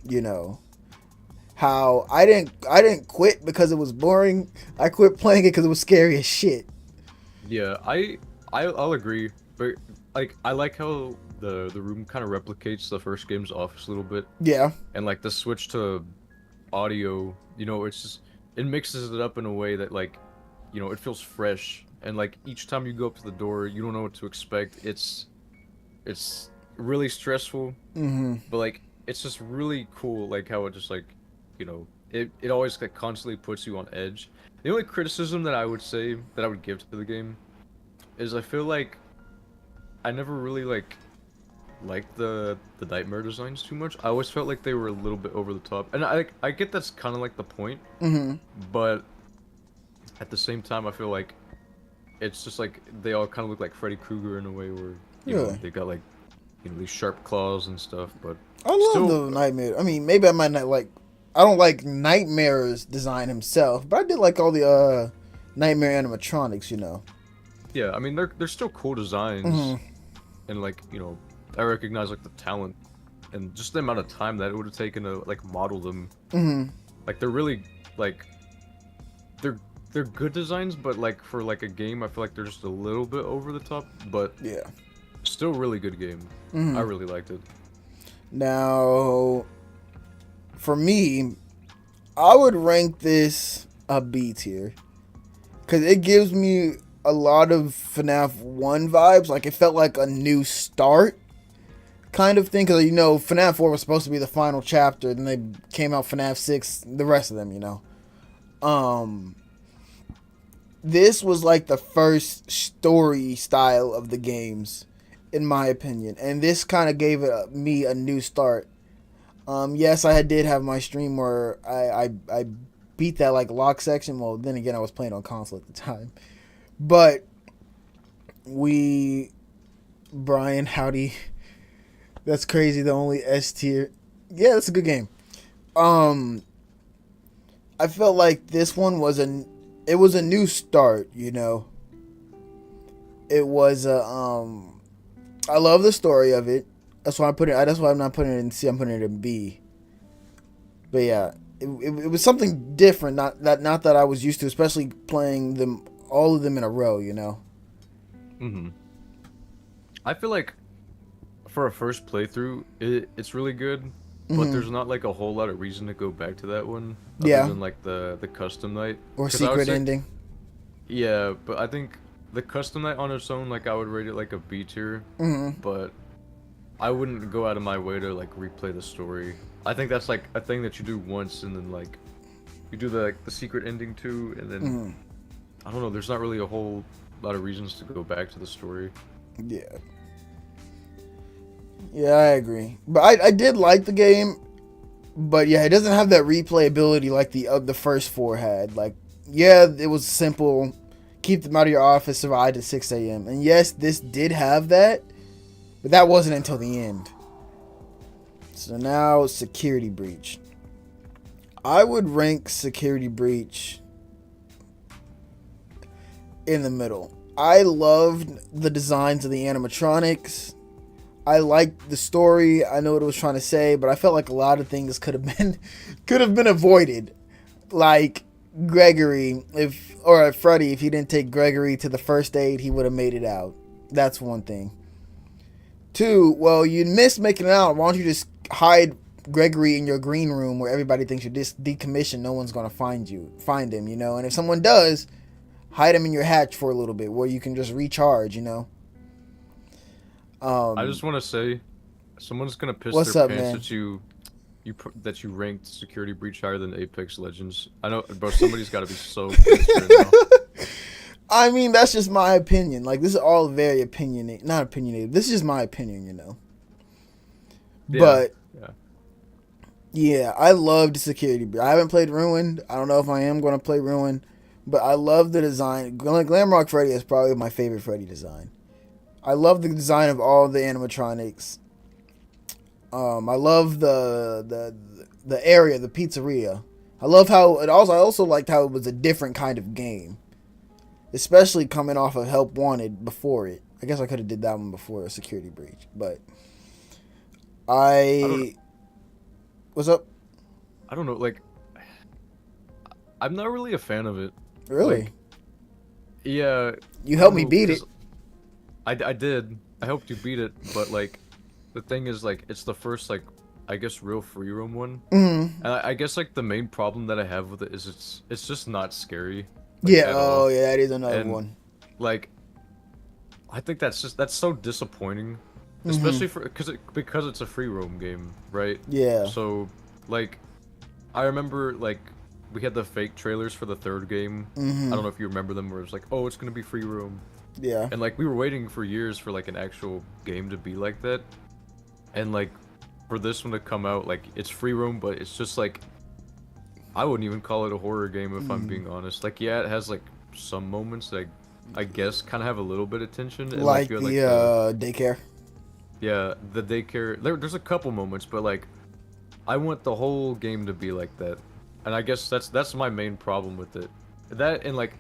You know, how I didn't quit because it was boring. I quit playing it because it was scary as shit. Yeah, I'll agree, but like I like how the room kind of replicates the first game's office a little bit, Yeah, and like the switch to audio, you know, it's just it mixes it up in a way that like, you know, it feels fresh, and like each time you go up to the door, you don't know what to expect. It's really stressful, Mm-hmm. but like it's just really cool, like how it just like, it always like constantly puts you on edge. The only criticism that I would say that I would give to the game is I feel like I never really liked the nightmare designs too much. I always felt like they were a little bit over the top, and I get that's kind of like the point, Mm-hmm. but at the same time I feel like it's just like they all kind of look like Freddy Krueger in a way where Really? they got like these sharp claws and stuff, but I love still, the Nightmare. I mean, maybe I might not like. I don't like Nightmare's design himself, but I did like all the Nightmare animatronics. You know. yeah. I mean they're still cool designs, Mm-hmm. and like I recognize like the talent and just the amount of time that it would have taken to like model them. Mm-hmm. Like they're really like they're they're good designs, but like for like a game, I feel like they're just a little bit over the top, but Yeah. still really good game. I Mm-hmm. really liked it. Now, for me, I would rank this a B tier because it gives me a lot of FNAF 1 vibes. Like, it felt like a new start kind of thing. Because, FNAF 4 was supposed to be the final chapter. Then they came out FNAF 6, the rest of them, Um, this was like the first story style of the games, in my opinion. And this kind of gave me a new start. Yes, did have my stream where I beat that like lock section. Well, then again, I was playing on console at the time. But we, Brian, howdy. That's crazy. The only S tier. Yeah, that's a good game. Um, I felt like this one it was a new start. It was I love the story of it. That's why That's why I'm not putting it in C. I'm putting it in B. But yeah, it was something different. Not that I was used to, especially playing them all of them in a row. Hmm. I feel like for a first playthrough, it's really good, but Hmm. there's not like a whole lot of reason to go back to that one other Yeah, than like the custom night. or Because I would secret say, ending. yeah, but I think the custom night on its own, like I would rate it like a B tier, Hmm. but I wouldn't go out of my way to like replay the story. I think that's like a thing that you do once and then like you do the secret ending too, and then Hmm. I don't know. There's not really a whole lot of reasons to go back to the story. Yeah, yeah, I agree. But I did like the game. But yeah, it doesn't have that replayability like the first four had. Like, yeah, it was simple. Keep them out of your office, survive at 6 a.m. And yes, this did have that, but that wasn't until the end. So now, Security Breach. I would rank Security Breach in the middle. I loved the designs of the animatronics. I liked the story. I know what it was trying to say, but I felt like a lot of things could have been avoided. Like Gregory, or Freddy, if he didn't take Gregory to the first aid, he would have made it out. That's one thing. Two, well, you missed making it out. Why don't you just hide Gregory in your green room where everybody thinks you're decommissioned? No one's gonna find him, And if someone does, hide him in your hatch for a little bit where you can just recharge. I just want to say, someone's gonna piss their What's up, pants man? at that you ranked Security Breach higher than Apex Legends. I know, bro. Somebody's got to be so pissed right now. I mean, that's just my opinion. Like, this is all very opinionated. Not opinionated. This is just my opinion. Yeah, But, yeah. yeah, I loved Security Breach. I haven't played Ruined. I don't know if I am going to play Ruined. But I love the design. Glamrock Freddy is probably my favorite Freddy design. I love the design of all the animatronics. I love the area, the pizzeria. I love how it also. I also liked how it was a different kind of game, especially coming off of Help Wanted before it. I guess I could have did that one before a Security Breach, but I don't. what's up? I don't know. Like, I'm not really a fan of it. Really? Like, yeah, You I helped don't me know, beat it. 'cause I did. I helped you beat it, but like, the thing is, like, it's the first like, I guess, real free roam one. Mm-hmm. And I guess like the main problem that I have with it is it's just not scary, like Yeah. at Oh, all. yeah. That is another And one. like I think that's so disappointing especially for because it's a free roam game, right? Yeah. So, like, I remember like we had the fake trailers for the third game. I don't know if you remember them, where it was like, oh, it's gonna be free roam, Yeah. and like we were waiting for years for like an actual game to be like that, and like for this one to come out, like it's free roam, but it's just like I wouldn't even call it a horror game if I'm being honest. Like, yeah, it has like some moments that I guess kind of have a little bit of tension, and like Like you had the like the daycare. yeah the daycare. There's a couple moments, but like I want the whole game to be like that, and I guess that's my main problem with it. That and like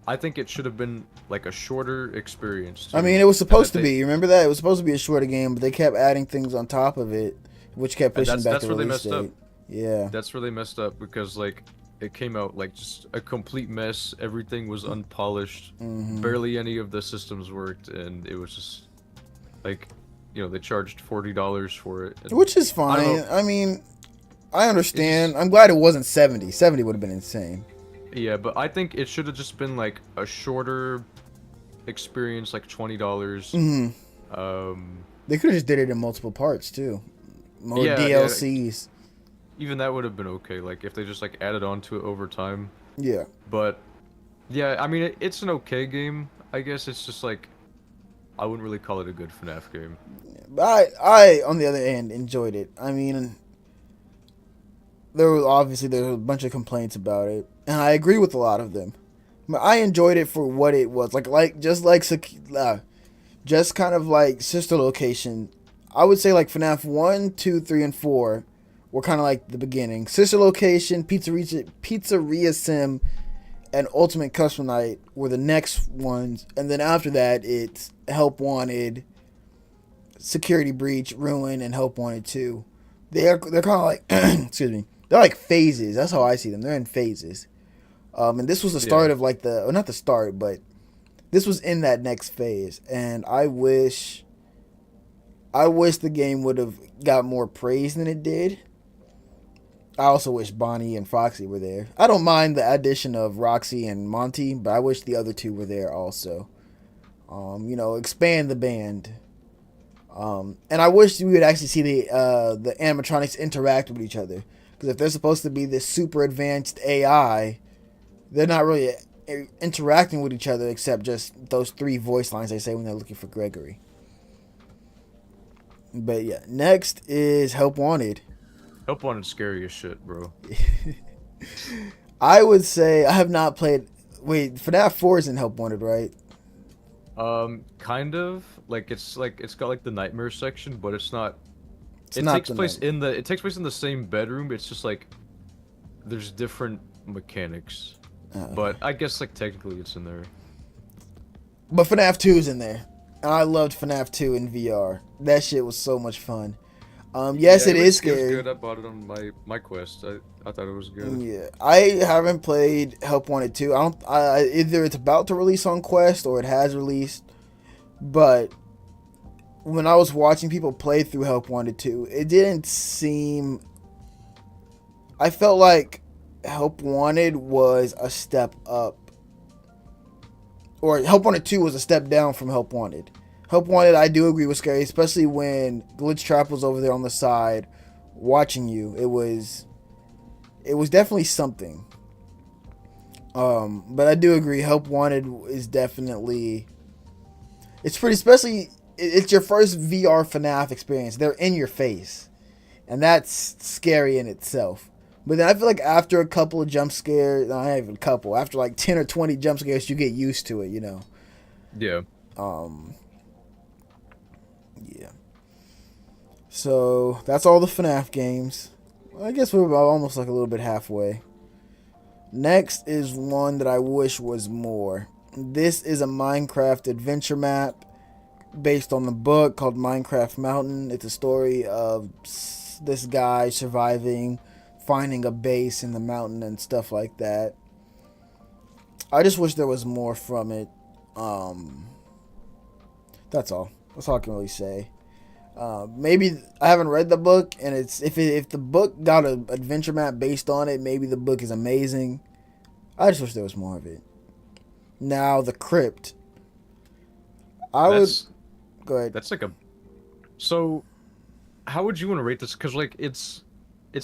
I think it should have been like a shorter experience I mean, too, it was and supposed that to they be. You remember that? It was supposed to be a shorter game, but they kept adding things on top of it, which kept and pushing that's back that's the where they release messed up. date. Yeah. That's where they messed up because like it came out like just a complete mess. Everything was unpolished. Barely any of the systems worked, and it was just like, they charged $40 for it. And Which is I don't fine. know. I mean, I It's just understand. I'm glad it wasn't 70. 70 would have been insane. yeah, but I think it should have just been like a shorter experience, like $20. Um, They could have just did it in multiple parts too. More yeah. DLCs. Even that would have been okay. Like if they just like added on to it over time. Yeah. But yeah, I mean it's an okay game. I guess it's just like I wouldn't really call it a good FNAF game. But I on the other hand enjoyed it. I mean, there were a bunch of complaints about it, and I agree with a lot of them. But I enjoyed it for what it was. Just kind of like Sister Location. I would say like FNAF 1, 2, 3, and 4 were kind of like the beginning. Sister Location, Pizzeria Sim, and Ultimate Custom Night were the next ones. And then after that, it's Help Wanted, Security Breach, Ruin, and Help Wanted 2. They're kind of like, excuse me, they're like phases. That's how I see them. They're in phases. And this was the start Yeah. of like not the start, but this was in that next phase. And I wish the game would have got more praise than it did. I also wish Bonnie and Foxy were there. I don't mind the addition of Roxy and Monty, but I wish the other two were there also. Expand the band. And I wish we would actually see the animatronics interact with each other. Because if they're supposed to be this super advanced AI, they're not really interacting with each other except just those 3 voice lines they say when they're looking for Gregory. But yeah, next is Help Wanted. Help Wanted scary as shit, bro. I would say I have not played. Wait, FNAF 4 is in Help Wanted, right? Kind of. Like it's got like the nightmare section, but it's not. It's It not takes the place name. in the. It takes place in the same bedroom. It's just like there's different mechanics, but I guess like technically it's in there. But FNAF 2 is in there. And I loved FNAF 2 in VR. That shit was so much fun. Yes, Yeah, it is It was scary. good. I bought it on my quest. I thought it was good. Yeah, I haven't played Help Wanted 2. I don't. Either it's about to release on Quest or it has released. But when I was watching people play through Help Wanted 2, it didn't seem. I felt like Help Wanted was a step up, or Help Wanted 2 was a step down from Help Wanted. Help Wanted, I do agree, was scary, especially when Glitch Trap was over there on the side watching you. It was definitely something. But I do agree, Help Wanted is definitely. It's pretty, especially it's your first VR FNAF experience. They're in your face, and that's scary in itself. But then I feel like after a couple of jump scares, not even a couple, after like 10 or 20 jump scares, you get used to it, Yeah. Yeah. So that's all the FNAF games. I guess we're about almost like a little bit halfway. Next is one that I wish was more. This is a Minecraft adventure map based on the book called Minecraft Mountain. It's a story of this guy surviving, finding a base in the mountain and stuff like that. I just wish there was more from it. That's all. That's all I can really say. Maybe I haven't read the book, and if the book got an adventure map based on it, maybe the book is amazing. I just wish there was more of it. Now the crypt. I would That's go ahead. that's like a So, how would you want to rate this? Because like it's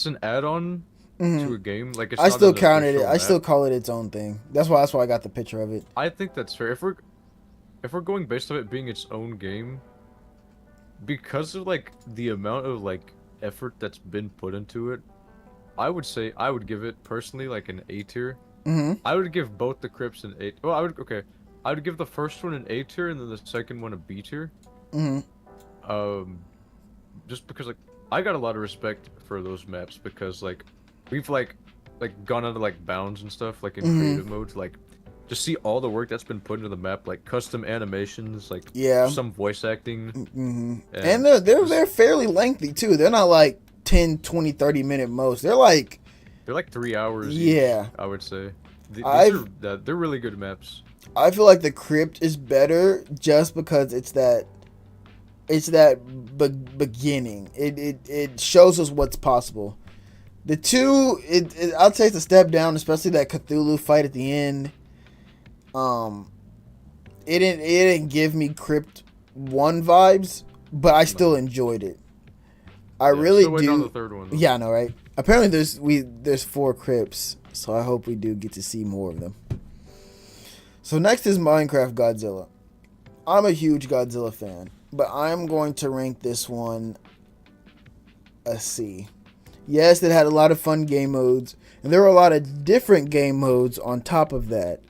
an add-on Hmm. to a game. Like it's I not still an counted it. official I map. still call it its own thing. That's why I got the picture of it. I think that's fair. If we're going based on it being its own game, because of like the amount of like effort that's been put into it, I would say I would give it personally like an A tier. Hmm. I would give both the crypts an A. Well, I would give the first one an A tier and then the second one a B tier. Hmm. Um, just because like I got a lot of respect for those maps because like we've like gone out of like bounds and stuff like in Hmm. creative mode to like just see all the work that's been put into the map, like custom animations, like Yeah. some voice acting, Hmm. And and they're just fairly lengthy too. They're not like 10, 20, 30 minute most. They're like, they're like 3 hours each, yeah. I would say. These I've are they're really good maps. I feel like the crypt is better just because it's that beginning. It shows us what's possible. The two, I'll say it's a step down, especially that Cthulhu fight at the end. Um, it didn't give me Crypt one vibes, but I No, still enjoyed it. I yeah, really still waiting on the do. third one though. Yeah, I know, right? Apparently, there's 4 Crypts, so I hope we do get to see more of them. So next is Minecraft Godzilla. I'm a huge Godzilla fan, but I'm going to rank this one a C. Yes, it had a lot of fun game modes, and there were a lot of different game modes on top of that.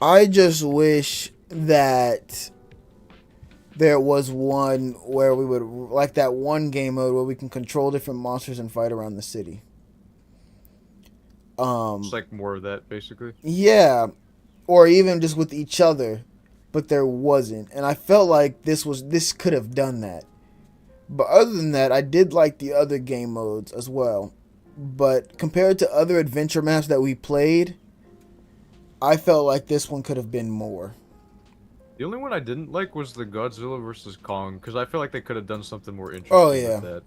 I just wish that there was one where we would, like that one game mode where we can control different monsters and fight around the city. Just like more of that basically. Yeah, or even just with each other, but there wasn't, and I felt like this could have done that. But other than that, I did like the other game modes as well. But compared to other adventure maps that we played, I felt like this one could have been more. The only one I didn't like was the Godzilla versus Kong, because I feel like they could have done something more Oh interesting with yeah, that.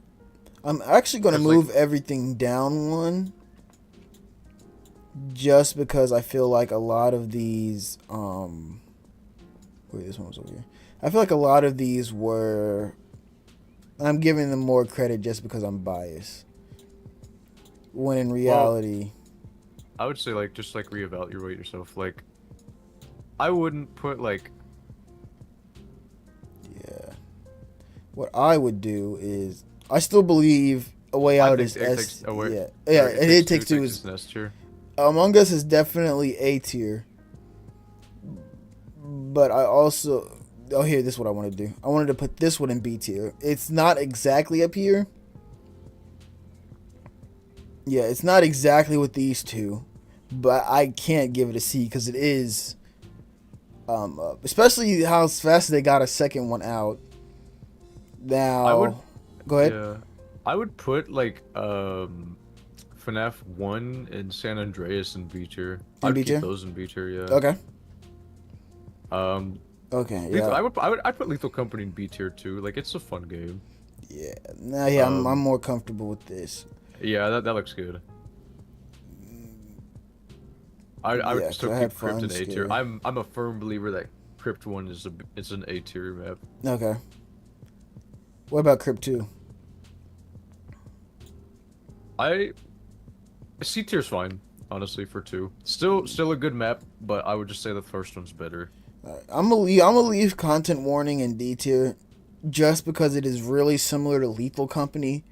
I'm actually gonna Because, like, move everything down one, just because I feel like a lot of these wait, this one was over here. I feel like a lot of these were, I'm giving them more credit just because I'm biased. When in well, reality, I would say, like, just, like, reevaluate yourself. Like, I wouldn't put, like, yeah. What I would do is, I still believe A Way I Out think is it takes, S. oh, wait, Yeah, or yeah. it And takes It two, Takes Two takes is, this nest here. Among Us is definitely A tier. But I also, oh here, this is what I want to do. I wanted to put this one in B tier. It's not exactly up here. Yeah, it's not exactly with these two, but I can't give it a C because it is, especially how fast they got a second one out. I would, Now, go ahead. yeah, I would put, like, FNAF 1 and San Andreas in B tier. In I'd B keep tier. those in B tier, yeah. Okay. Um, Okay. Lethal, Yeah. I'd put Lethal Company in B tier too. Like, it's a fun game. Yeah. Now, yeah, I'm Um, more comfortable with this. yeah, that looks good. I Yeah, would because still I had keep Crypt fun in A tier. scare. I'm a firm believer that Crypt 1 is an A tier map. Okay. What about Crypt 2? I C tier's fine, honestly, for 2. Still a good map, but I would just say the first one's better. I'm gonna leave content warning in D tier, just because it is really similar to Lethal Company,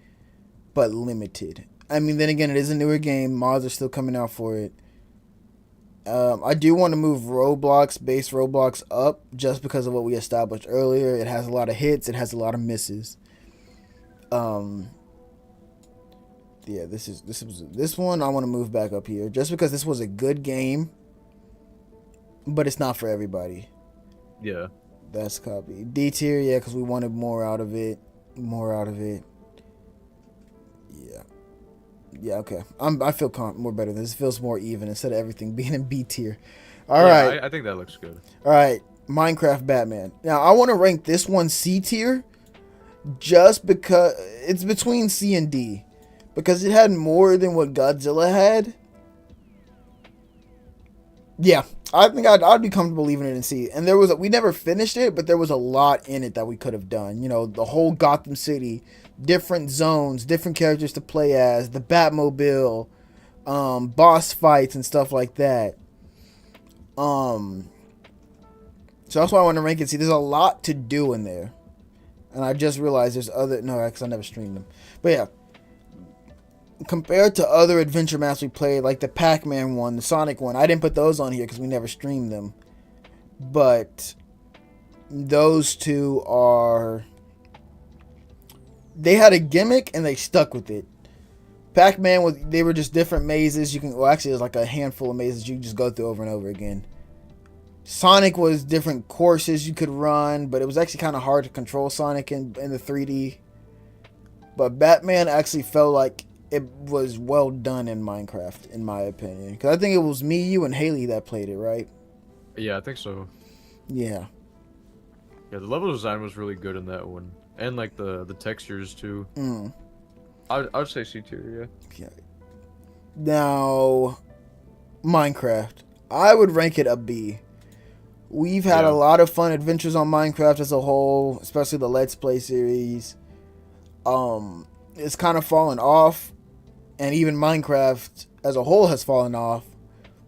but limited. I mean, then again, it is a newer game. Mods are still coming out for it. I do want to move base Roblox up, just because of what we established earlier. It has a lot of hits. It has a lot of misses. Um, yeah, this one I want to move back up here, just because this was a good game, but it's not for everybody. Yeah. That's copy. D tier, yeah, because we wanted more out of it. More out of it. Yeah. Yeah, okay. I feel more better. This feels more even instead of everything being in B tier. All Yeah, right. I think that looks good. All right. Minecraft Batman. Now, I want to rank this one C tier, just because it's between C and D. Because it had more than what Godzilla had. Yeah, I think I'd be comfortable leaving it in C. And we never finished it, but there was a lot in it that we could have done. You know, the whole Gotham City, different zones, different characters to play as, the Batmobile, boss fights and stuff like that. So that's why I want to rank it. See, there's a lot to do in there, and I just realized there's other. No, because I never streamed them. But yeah, compared to other adventure maps we played, like the Pac-Man one, the Sonic one, I didn't put those on here because we never streamed them. But those two are. They had a gimmick and they stuck with it. Pac-Man they were just different mazes. Actually, there's like a handful of mazes you can just go through over and over again. Sonic was different courses you could run, but it was actually kind of hard to control Sonic in the 3D. But Batman actually felt like it was well done in Minecraft, in my opinion. Because I think it was me, you, and Haley that played it, right? Yeah, I think so. Yeah. Yeah, the level design was really good in that one, and like the textures too. I'd say C tier, yeah. Okay. Now, Minecraft. I would rank it a B. We've had a lot of fun adventures on Minecraft as a whole, especially the Let's Play series. It's kind of fallen off, and even Minecraft as a whole has fallen off.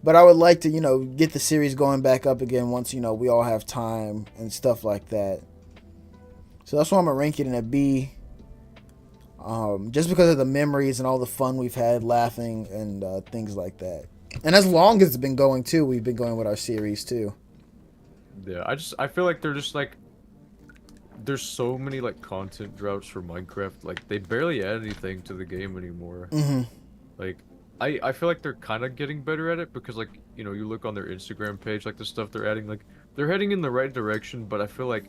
But I would like to, get the series going back up again once, we all have time and stuff like that. So that's why I'm going to rank it in a B. Just because of the memories and all the fun we've had laughing and things like that. And as long as it's been going, too, we've been going with our series, too. Yeah, I feel like they're just like, there's so many like content droughts for Minecraft. Like they barely add anything to the game anymore. Like I feel like they're kind of getting better at it because like you look on their Instagram page, like the stuff they're adding, like they're heading in the right direction. But I feel like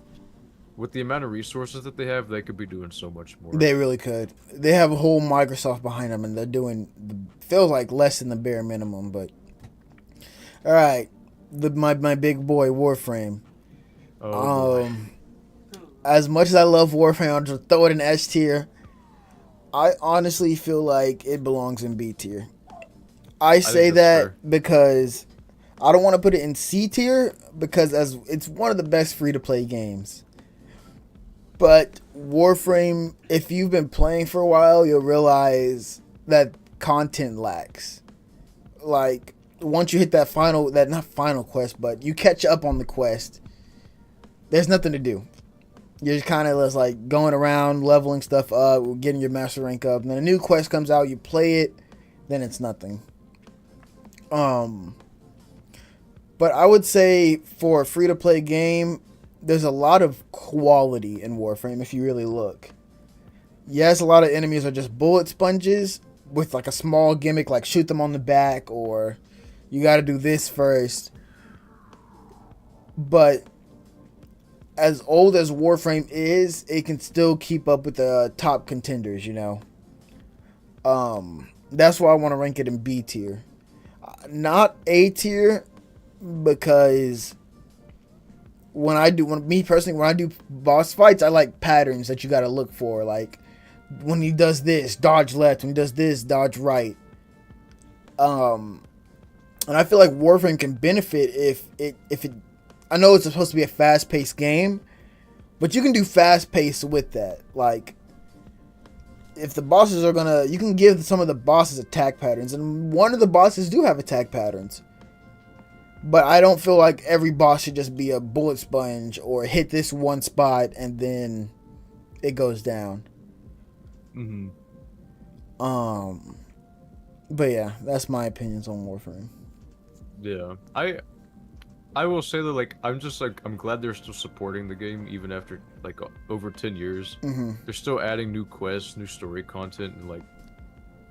with the amount of resources that they have, they could be doing so much more. They really could. They have a whole Microsoft behind them, and they're doing feels like less than the bare minimum. But all right. My big boy Warframe. Oh, as much as I love Warframe, I'll just throw it in S tier. I honestly feel like it belongs in B tier. I say that fair. Because I don't want to put it in C tier because as it's one of the best free to play games. But Warframe, if you've been playing for a while, you'll realize that content lacks. Like once you hit not final quest, but you catch up on the quest, there's nothing to do. You're just kind of just like going around, leveling stuff up, getting your master rank up. And then a new quest comes out, you play it, then it's nothing. But I would say for a free-to-play game, there's a lot of quality in Warframe if you really look. Yes, a lot of enemies are just bullet sponges with like a small gimmick like shoot them on the back or you got to do this first. But as old as Warframe is, it can still keep up with the top contenders, That's why I want to rank it in B tier. Not A tier, because when I do boss fights, I like patterns that you got to look for. Like when he does this, dodge left. When he does this, dodge right. And I feel like Warframe can benefit if it. I know it's supposed to be a fast-paced game, but you can do fast-paced with that. Like, if the bosses are you can give some of the bosses attack patterns, and one of the bosses do have attack patterns. But I don't feel like every boss should just be a bullet sponge or hit this one spot and then it goes down. But yeah, that's my opinions on Warframe. Yeah, I will say that like I'm glad they're still supporting the game even after like over 10 years. They're still adding new quests, new story content, and like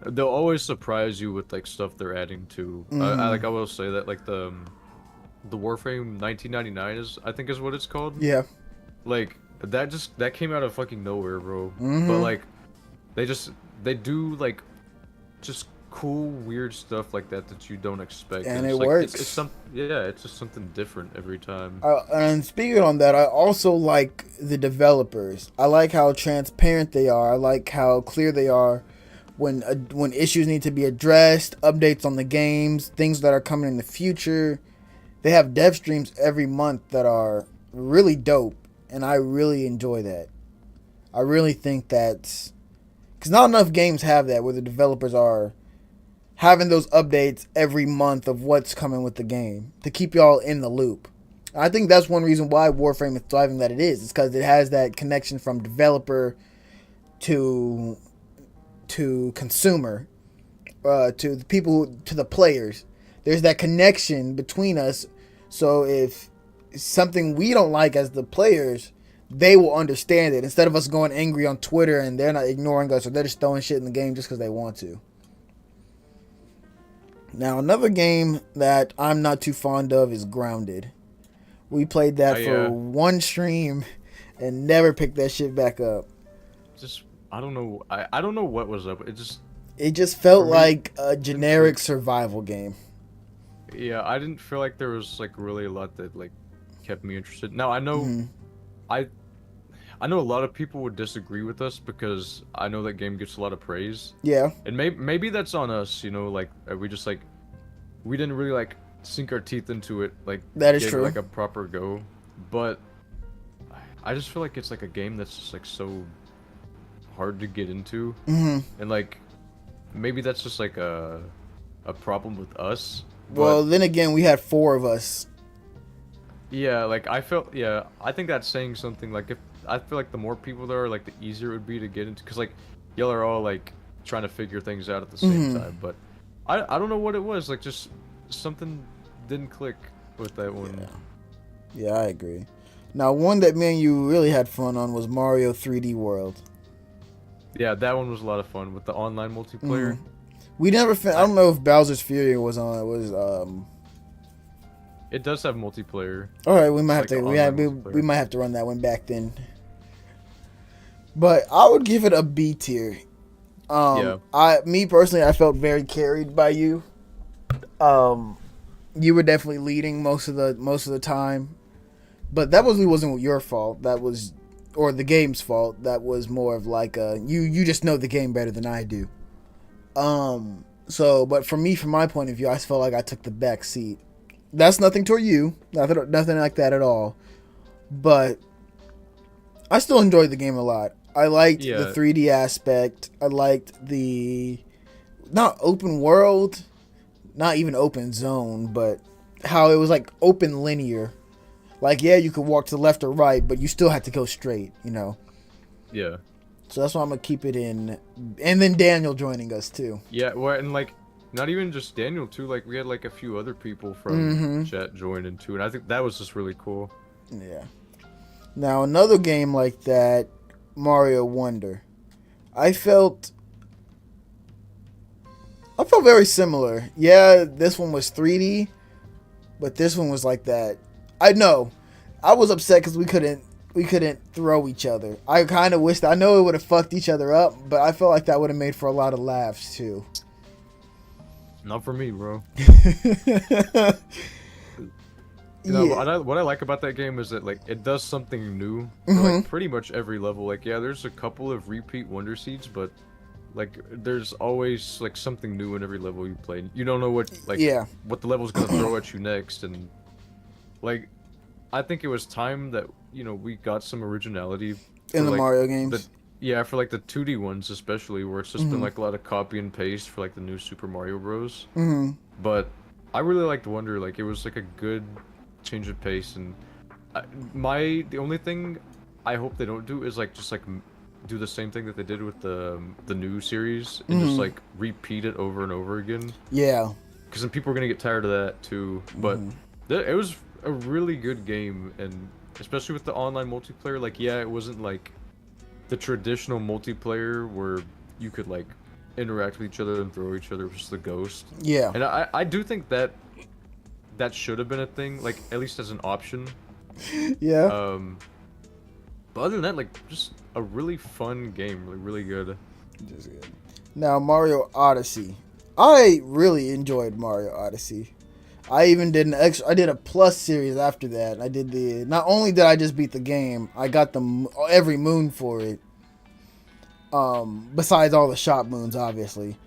they'll always surprise you with like stuff they're adding to. I will say that like the Warframe 1999 I think is what it's called. Yeah. Like that came out of fucking nowhere, bro. But like they do like just cool weird stuff like that you don't expect, and it works. It's just something different every time. And speaking on that, I also like the developers. I like how transparent they are. I like how clear they are when issues need to be addressed, updates on the games, things that are coming in the future. they have dev streams every month that are really dope, and I really enjoy that. I really think that's because not enough games have that where the developers are having those updates every month of what's coming with the game to keep y'all in the loop. I think that's one reason why Warframe is thriving that it is. It's because it has that connection from developer to consumer, to the people, to the players. There's that connection between us. So if something we don't like as the players, they will understand it instead of us going angry on Twitter and they're not ignoring us or they're just throwing shit in the game just because they want to. Now, another game that I'm not too fond of is Grounded. We played that for one stream and never picked that shit back up. Just I don't know. I don't know what was up. It just felt like a generic survival game. Yeah, I didn't feel like there was like really a lot that like kept me interested. Now I know I know a lot of people would disagree with us because I know that game gets a lot of praise. Yeah. And maybe that's on us, you know, like we just like we didn't really like sink our teeth into it, like that is give true. It, like a proper go. But I just feel like it's like a game that's just like so hard to get into. And like maybe that's just like a problem with us. Well, then again, we had 4 of us. Yeah, like I think that's saying something. Like if I feel like the more people there are, like the easier it would be to get into, because like y'all are all like trying to figure things out at the same time. But I don't know what it was, like just something didn't click with that one. Yeah, I agree. Now, one that me and you really had fun on was Mario 3D World. Yeah, that one was a lot of fun with the online multiplayer. We never. I don't know if Bowser's Fury was on. It was. It does have multiplayer. All right, we might have like to. We might have to run that one back then. But I would give it a B tier. Me personally, I felt very carried by you. You were definitely leading most of the time, but that wasn't your fault. That was, or the game's fault. That was more of like you just know the game better than I do. But for me, from my point of view, I felt like I took the back seat. That's nothing toward you, nothing like that at all. But I still enjoyed the game a lot. I liked the 3D aspect. I liked the not open world, not even open zone, but how it was like open linear. Like, yeah, you could walk to the left or right, but you still had to go straight, you know? Yeah. So that's why I'm going to keep it in. And then Daniel joining us, too. Yeah, well, and like, not even just Daniel, too. Like, we had like a few other people from chat join in, too. And I think that was just really cool. Yeah. Now, another game like that, Mario Wonder. I felt very similar. Yeah, this one was 3D, but this one was like that. I know. I was upset because we couldn't throw each other. I kind of wished. I know it would have fucked each other up, but I felt like that would have made for a lot of laughs too. Not for me, bro. Yeah. No, what I like about that game is that like it does something new for like pretty much every level. Like yeah, there's a couple of repeat Wonder Seeds, but like there's always like something new in every level you play. You don't know what what the level's gonna throw at you next, and like I think it was time that we got some originality in the Mario games. For like the 2D ones especially, where it's just been like a lot of copy and paste for like the new Super Mario Bros. But I really liked Wonder. Like it was like a good change of pace, and the only thing I hope they don't do is like just like do the same thing that they did with the new series and just like repeat it over and over again. Yeah. Because then people are gonna get tired of that too. But it was a really good game, and especially with the online multiplayer. Like yeah, it wasn't like the traditional multiplayer where you could like interact with each other and throw each other with just the ghost. Yeah. And I do think that should have been a thing, like at least as an option. Yeah. But other than that, like just a really fun game, really good. Just good. Now Mario Odyssey. I really enjoyed Mario Odyssey. I even did I did a plus series after that. I did not only did I just beat the game, I got every moon for it. Besides all the shop moons, obviously.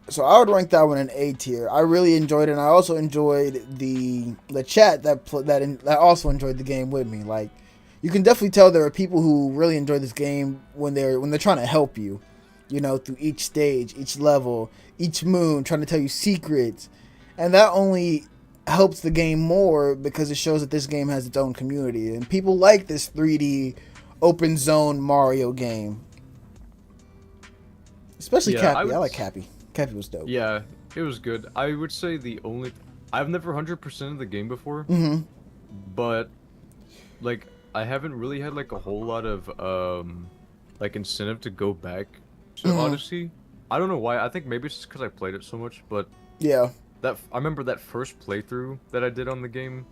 So I would rank that one an A tier. I really enjoyed it, and I also enjoyed the chat that also enjoyed the game with me. Like, you can definitely tell there are people who really enjoy this game when they're trying to help you, through each stage, each level, each moon, trying to tell you secrets, and that only helps the game more because it shows that this game has its own community and people like this 3D open zone Mario game. Especially Yeah, I Cappy. I would. like Cappy. Cappy was dope. Yeah, it was good. I would say the only. I've never 100% of the game before, Mm-hmm. but like I haven't really had like a whole lot of like incentive to go back to Mm-hmm. Odyssey. I don't know why. I think maybe it's just because I played it so much, but Yeah. I remember that first playthrough that I did on the game.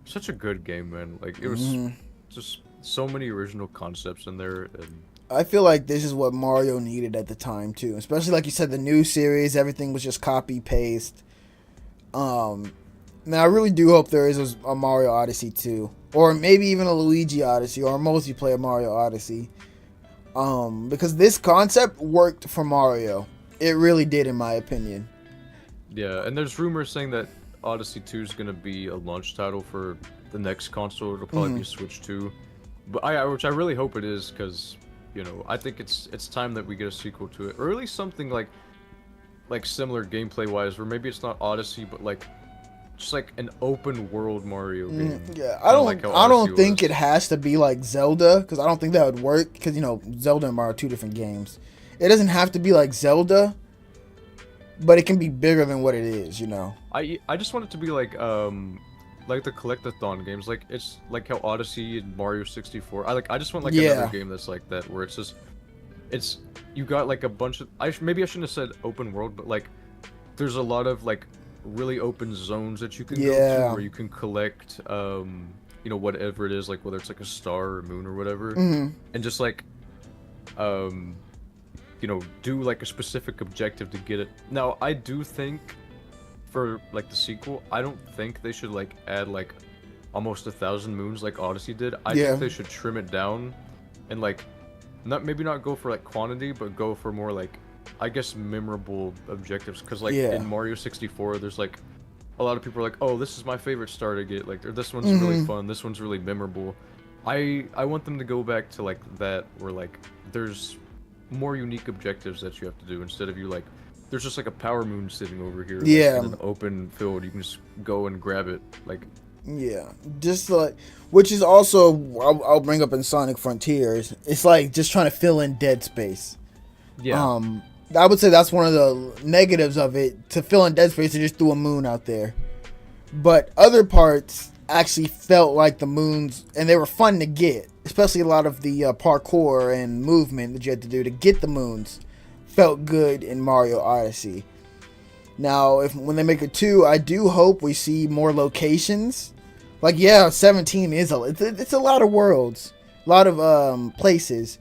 Such a good game, man. Like it was Mm-hmm. just so many original concepts in there, and I feel like this is what Mario needed at the time too. Especially like you said, the new series, everything was just copy paste. Um, Now I really do hope there is a Mario Odyssey 2, or maybe even a Luigi Odyssey, or a multiplayer Mario Odyssey. Because this concept worked for Mario. It really did, in my opinion. yeah. And there's rumors saying that Odyssey 2 is gonna be a launch title for the next console. It'll probably Mm-hmm. be Switch 2, but which I really hope it is, because I think it's time that we get a sequel to it, or at least something like similar gameplay wise, where maybe it's not Odyssey, but like just like an open world Mario game, Yeah, I kind of like don't. how I Odyssey don't think it was. has to be like Zelda because I don't think that would work. Because Zelda and Mario are two different games. It doesn't have to be like Zelda, but it can be bigger than what it is. I just want it to be like the collectathon games, like it's like how Odyssey and Mario 64. I just want like another Yeah. game that's like that, where it's just it's you got like a bunch of maybe I shouldn't have said open world, but like there's a lot of like really open zones that you can go to Yeah. where you can collect whatever it is, like whether it's like a star or a moon or whatever, Hmm. and just like um do like a specific objective to get it. Now I do think for like the sequel, I don't think they should like add like almost 1,000 moons like Odyssey did. I think Yeah. they should trim it down and like not go for like quantity, but go for more like, I guess, memorable objectives. Because like Yeah. in Mario 64, there's like a lot of people are like, oh, this is my favorite star to get. Like, or this one's really Hmm. fun. This one's really memorable. I want them to go back to like that, where like there's more unique objectives that you have to do, instead of you like there's just like a power moon sitting over here like Yeah. in an open field. You can just go and grab it. Like, Yeah. Just like, which is also I'll bring up in Sonic Frontiers. It's like just trying to fill in dead space. yeah. Um, I would say that's one of the negatives of it, to fill in dead space and just threw a moon out there. But other parts actually felt like the moons, and they were fun to get. Especially a lot of the parkour and movement that you had to do to get the moons felt good in Mario Odyssey. Now, if when they make a 2, I do hope we see more locations. Like, yeah, 17 is it's a lot of worlds, a lot of places.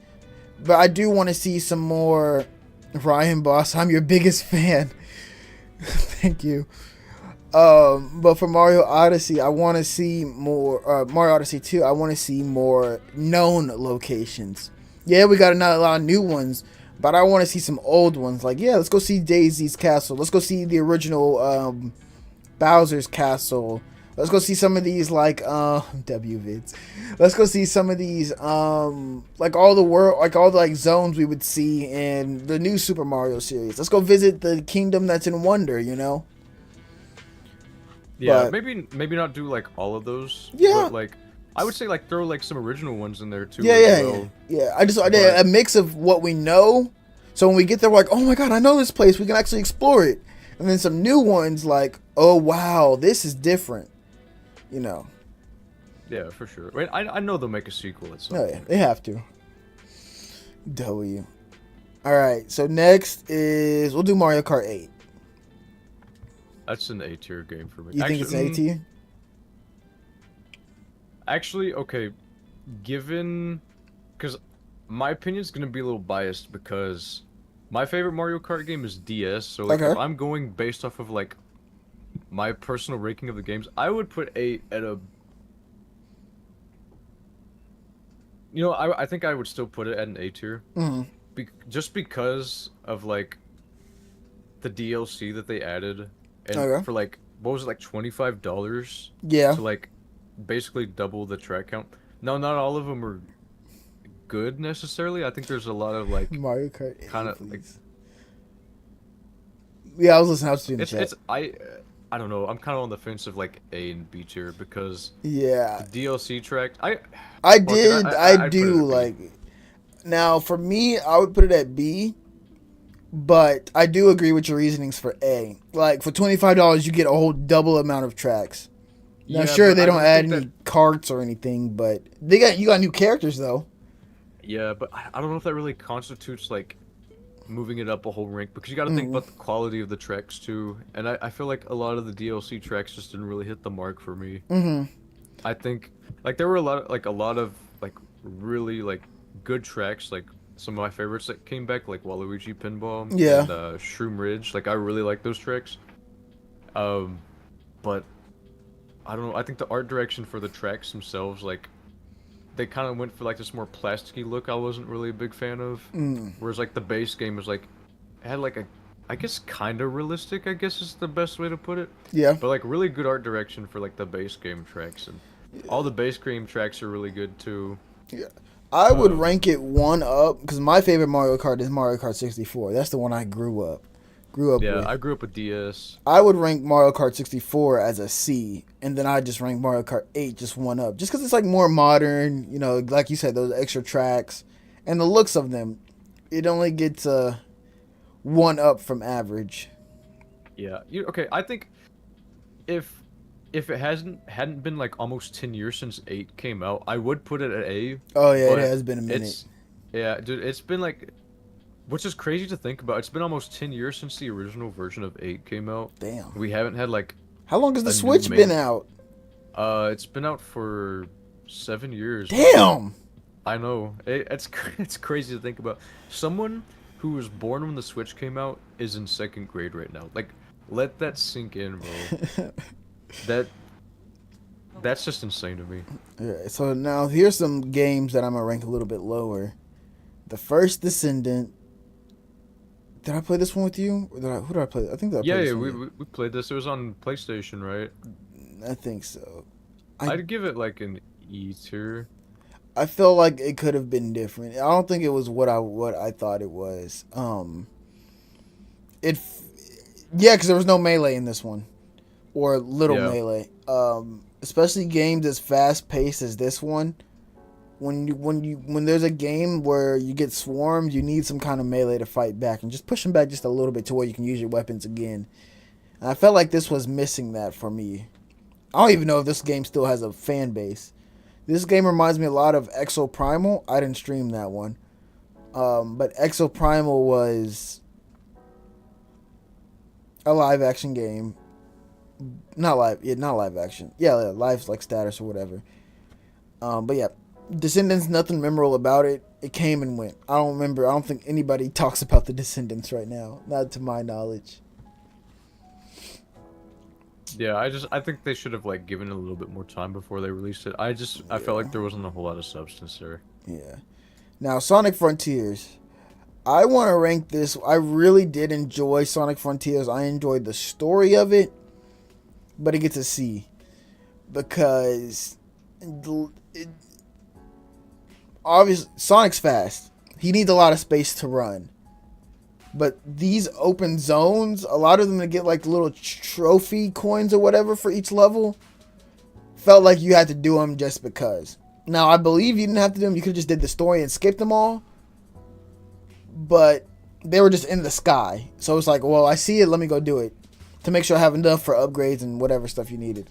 But I do want to see some more. Ryan Boss, I'm your biggest fan. Thank you. But for Mario Odyssey, I want to see more. Mario Odyssey 2, I want to see more known locations. Yeah, we got a lot of new ones, but I want to see some old ones. Like, yeah, let's go see Daisy's castle. Let's go see the original Bowser's castle. Let's go see some of these like W vids. Let's go see some of these like all the world, like all the like zones we would see in the new Super Mario series. Let's go visit the kingdom that's in Wonder. Yeah, But maybe not do like all of those, yeah, but like I would say like throw like some original ones in there too yeah, as yeah, yeah, well. yeah. I did But a mix of what we know, so when we get there, we're like, oh my god, I know this place. We can actually explore it, and then some new ones like, oh wow, this is different. You know. yeah, for sure. Wait, I know they'll make a sequel at some Oh yeah, point. they have to. W. All right, so next is we'll do Mario Kart 8. That's an A tier game for me. You think it's an A tier? Actually, okay, given because my opinion is gonna be a little biased, because my favorite Mario Kart game is DS. So like, if Okay. I'm going based off of like my personal ranking of the games, I would put 8 at a. I think I would still put it at an A tier, Mm-hmm. just because of like the DLC that they added, and Okay. for like what was it, like $25 Yeah. to like basically double the track count. No, not all of them are good necessarily. I think there's a lot of like Mario Kart kind 8, of like please. Yeah, I was listening. I was in the chat. it's I don't know. I'm kind of on the fence of like A and B tier because Yeah, the DLC track I fuck it, did. I I'd put it do at B. like. Now, for me, I would put it at B, but I do agree with your reasonings for A. Like for $25, you get a whole double amount of tracks. Now, Yeah, sure, but they I don't don't add think that. any carts or anything, but you got new characters though. Yeah, but I don't know if that really constitutes like moving it up a whole rank because you got to think Mm, about the quality of the tracks too. And I feel like a lot of the DLC tracks just didn't really hit the mark for me. mm-hmm. I think like there were a lot of like really like good tracks like some of my favorites that came back like Waluigi Pinball Yeah, and Shroom Ridge. Like I really like those tracks. Um, but I don't know. I think the art direction for the tracks themselves like they kind of went for like this more plasticky look I wasn't really a big fan of. mm, Whereas like the base game was like it had like a I guess kind of realistic, I guess is the best way to put it. yeah, But like really good art direction for like the base game tracks and all the base game tracks are really good too. yeah. I would Um rank it one up because my favorite Mario Kart is Mario Kart 64. That's the one I grew up yeah, with. I grew up with DS. I would rank Mario Kart 64 as a C, and then I just rank Mario Kart 8 just one up, just because it's like more modern. You know, like you said, those extra tracks and the looks of them. It only gets one up from average. Yeah. Okay, I think if if it hadn't been like almost 10 years since 8 came out, I would put it at A, Oh yeah, it but has been a minute. it's yeah, dude, it's been like which is crazy to think about. It's been almost 10 years since the original version of 8 came out. Damn. We haven't had like How long has the a new Switch been main out? it's been out for 7 years, man. Damn. I know. It's crazy to think about. Someone who was born when the Switch came out is in second grade right now. Like, let that sink in, bro. That that's just insane to me. Yeah, so now here's some games that I'm gonna rank a little bit lower. The first Descendant. Did I play this one with you? Or who did I play? I think that I Yeah, played yeah, this one with we played this. It was on PlayStation, right? you. I think so. I I'd give it like an E tier. I felt like it could have been different. I don't think it was what I thought it was. It yeah, because there was no melee in this one or little Yeah. melee. Especially games as fast paced as this one. When there's a game where you get swarmed, you need some kind of melee to fight back and just push them back just a little bit to where you can use your weapons again. And I felt like this was missing that for me. I don't even know if this game still has a fan base. This game reminds me a lot of Exo Primal. I didn't stream that one. But Exo Primal was a live action game. Not live action. Yeah, live like status or whatever. But yeah, Descendants, nothing memorable about it. It came and went. I don't remember. I don't think anybody talks about the Descendants right now. Not to my knowledge. Yeah, I think they should have like given it a little bit more time before they released it. I felt Yeah. like there wasn't a whole lot of substance there. Yeah. Now, Sonic Frontiers. I want to rank this. I really did enjoy Sonic Frontiers. I enjoyed the story of it, but it gets a C because obviously Sonic's fast. He needs a lot of space to run. But these open zones, a lot of them to get like little trophy coins or whatever for each level, felt like you had to do them just because. Now, I believe you didn't have to do them. You could have just did the story and skipped them all. But they were just in the sky. So it's like, well, I see it. Let me go do it. To make sure I have enough for upgrades and whatever stuff you needed.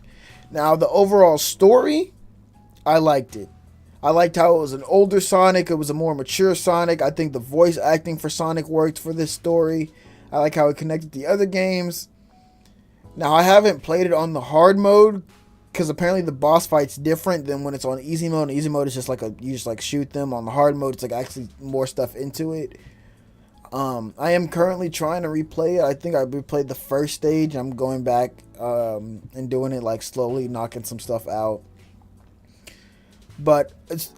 Now, the overall story, I liked it. I liked how it was an older Sonic. It was a more mature Sonic. I think the voice acting for Sonic worked for this story. I like how it connected to the other games. Now, I haven't played it on the hard mode because apparently the boss fight's different than when it's on easy mode. Easy mode is just like you just like shoot them. On the hard mode, it's like actually more stuff into it. I am currently trying to replay it. I think I replayed the first stage. I'm going back and doing it like slowly, knocking some stuff out. But it's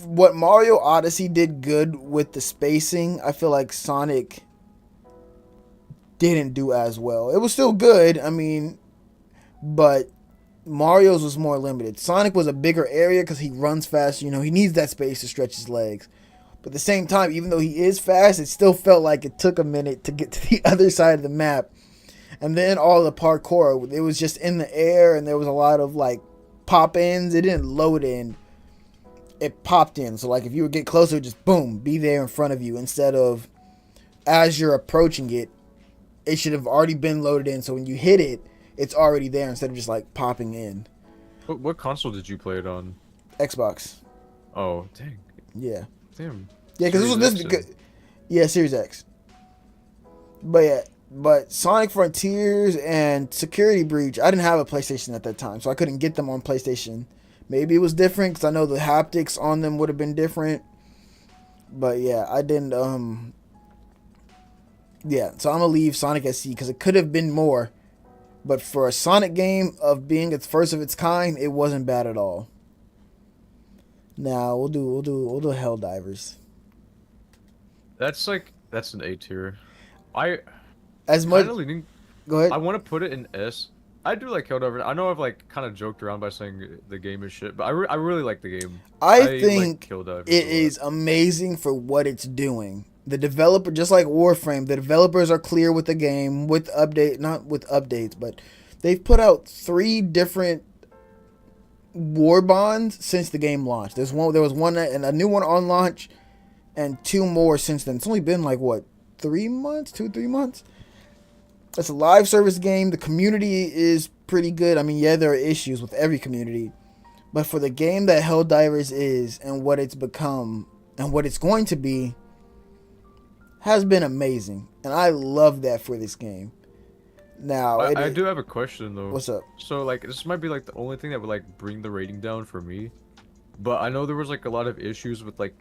what Mario Odyssey did good with the spacing. I feel like Sonic didn't do as well. It was still good, I mean, but Mario's was more limited. Sonic was a bigger area because he runs fast. You know, he needs that space to stretch his legs. But at the same time, even though he is fast, it still felt like it took a minute to get to the other side of the map. And then all the parkour, it was just in the air, and there was a lot of like pop ins. It didn't load in, it popped in. So like if you would get closer, just boom, be there in front of you, instead of as you're approaching it, it should have already been loaded in. So when you hit it, it's already there instead of just like popping in. What console did you play it on? Xbox. Oh, dang. Yeah. Damn. Yeah, because this was this. Yeah, Series X. But yeah, but Sonic Frontiers and Security Breach, I didn't have a PlayStation at that time, so I couldn't get them on PlayStation. Maybe it was different because I know the haptics on them would have been different. But yeah, I didn't. Yeah, so I'm gonna leave Sonic SC because it could have been more. But for a Sonic game of being its first of its kind, it wasn't bad at all. Now we'll do Helldivers. That's an A tier. I As much. leaning. Go ahead. I want to put it in S. I do like Helldivers. I know I've like kind of joked around by saying the game is shit, but I really like the game. I think like Helldivers it a lot. is amazing for what it's doing. The developer, just like Warframe, the developers are clear with the game, not with updates, but they've put out 3 different war bonds since the game launched. There was one and a new one on launch, and 2 more since then. It's only been like what, 3 months, 2-3 months. It's a live service game. The community is pretty good. I mean, yeah, there are issues with every community, but for the game that Helldivers is and what it's become and what it's going to be, has been amazing, and I love that for this game. Now, I do have a question though. What's up? So like this might be like the only thing that would like bring the rating down for me, but I know there was like a lot of issues with like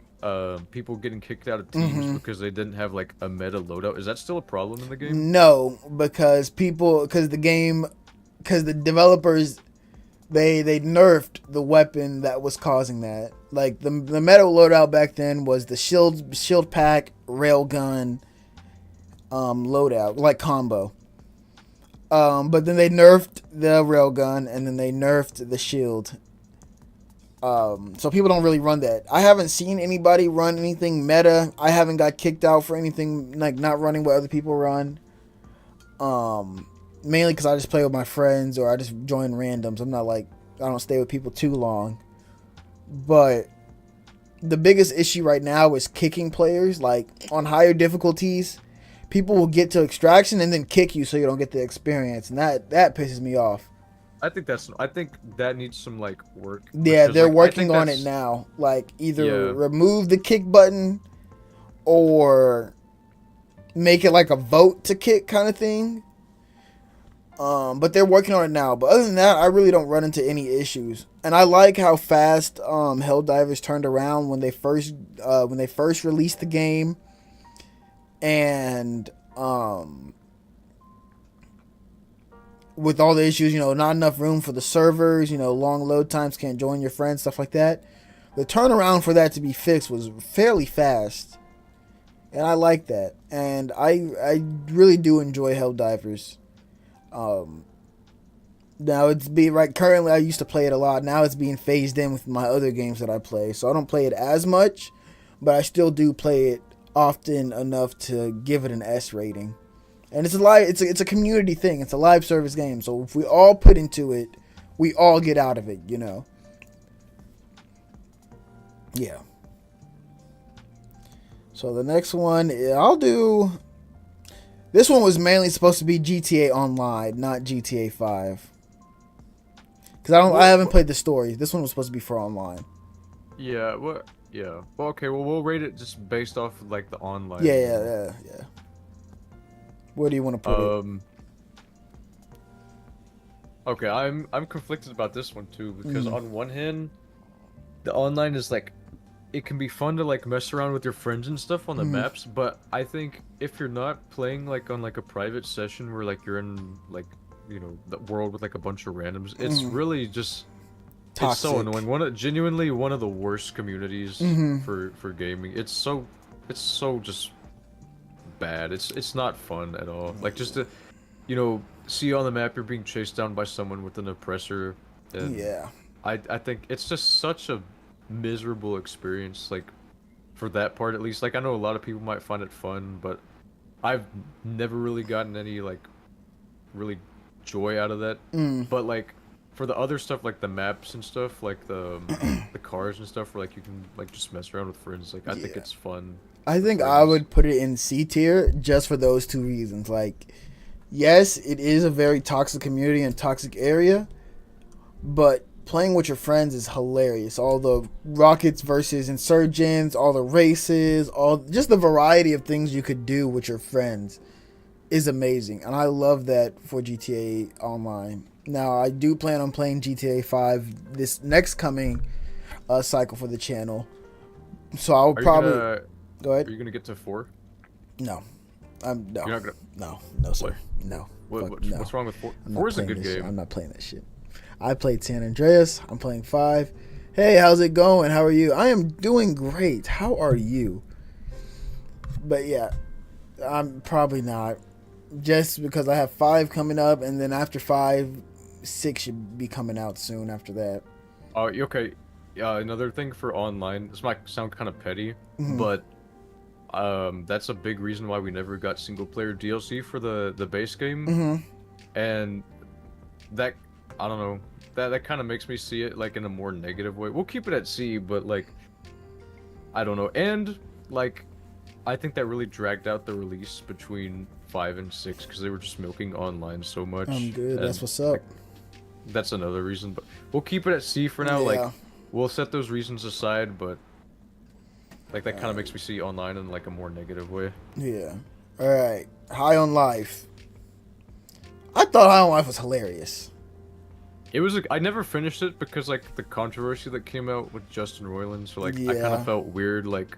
people getting kicked out of teams because they didn't have like a meta loadout. Is that still a problem in the game? No, because the developers, they nerfed the weapon that was causing that. Like the meta loadout back then was the shield pack, railgun, loadout, like combo. But then they nerfed the railgun, and then they nerfed the shield. So people don't really run that. I haven't seen anybody run anything meta. I haven't got kicked out for anything like not running what other people run. Mainly because I just play with my friends or I just join randoms. I'm not like, I don't stay with people too long. But the biggest issue right now is kicking players. Like on higher difficulties, people will get to extraction and then kick you so you don't get the experience, and that pisses me off. I think that needs some like work. Yeah, because, they're like, working on it now. Like either remove the kick button or make it like a vote to kick kind of thing. But they're working on it now. But other than that, I really don't run into any issues. And I like how fast Helldivers turned around when they first released the game. And with all the issues, not enough room for the servers, long load times, can't join your friends, stuff like that. The turnaround for that to be fixed was fairly fast. And I like that. And I really do enjoy Helldivers. Now currently I used to play it a lot. Now it's being phased in with my other games that I play. So I don't play it as much, but I still do play it often enough to give it an S rating. And it's a community thing. It's a live service game. So if we all put into it, we all get out of it, Yeah. So the next one, I'll do. This one was mainly supposed to be GTA Online, not GTA 5. Because I haven't played the story. This one was supposed to be for online. Yeah. What? Yeah. Well, okay. Well, we'll rate it just based off of, like the online. Yeah. Where do you want to put it? Okay, I'm conflicted about this one too because on one hand, the online is like, it can be fun to like mess around with your friends and stuff on the maps, but I think if you're not playing like on like a private session where like you're in like the world with like a bunch of randoms, it's really just toxic. It's so annoying. Genuinely one of the worst communities for gaming. It's so just bad. It's not fun at all. Like just to, see on the map you're being chased down by someone with an oppressor, and Yeah. I think it's just such a miserable experience. Like for that part at least. Like I know a lot of people might find it fun, but I've never really gotten any like really joy out of that. Mm. But like for the other stuff like the maps and stuff, like the cars and stuff where like you can like just mess around with friends, like I think Yeah. it's fun I with think I friends. would put it in C tier just for those two reasons. Like, yes, it is a very toxic community and toxic area, but playing with your friends is hilarious. All the rockets versus insurgents, all the races, all just the variety of things you could do with your friends is amazing, and I love that for GTA Online. Now, I do plan on playing GTA 5 this next coming cycle for the channel, so I'll Are you probably gonna go ahead. are you gonna get to 4? No, no, You're not gonna no, sir, what? no, What fuck no. what's wrong with 4? I'm 4 not is a playing good this shit. I'm game. not playing that shit. I played San Andreas. I'm playing 5. Hey, how's it going? How are you? I am doing great. How are you? But yeah, I'm probably not. Just because I have 5 coming up, and then after 5, 6 should be coming out soon after that. Oh, okay. Another thing for online, this might sound kind of petty, Hmm. but that's a big reason why we never got single player DLC for the base game. Hmm. And that, I don't know, that kind of makes me see it like in a more negative way. We'll keep it at C, but like I don't know. And like I think that really dragged out the release between 5 and 6 because they were just milking online so I'm much. good. That's And what's up. like that's another reason, but we'll keep it at C for now. Like Yeah. we'll set those reasons aside, but like that kind of makes me see online in like a more negative way. Yeah. All right. High on Life. I thought High on Life was hilarious. It was I never finished it because like the controversy that came out with Justin Roiland, so like I kind of Yeah. felt weird like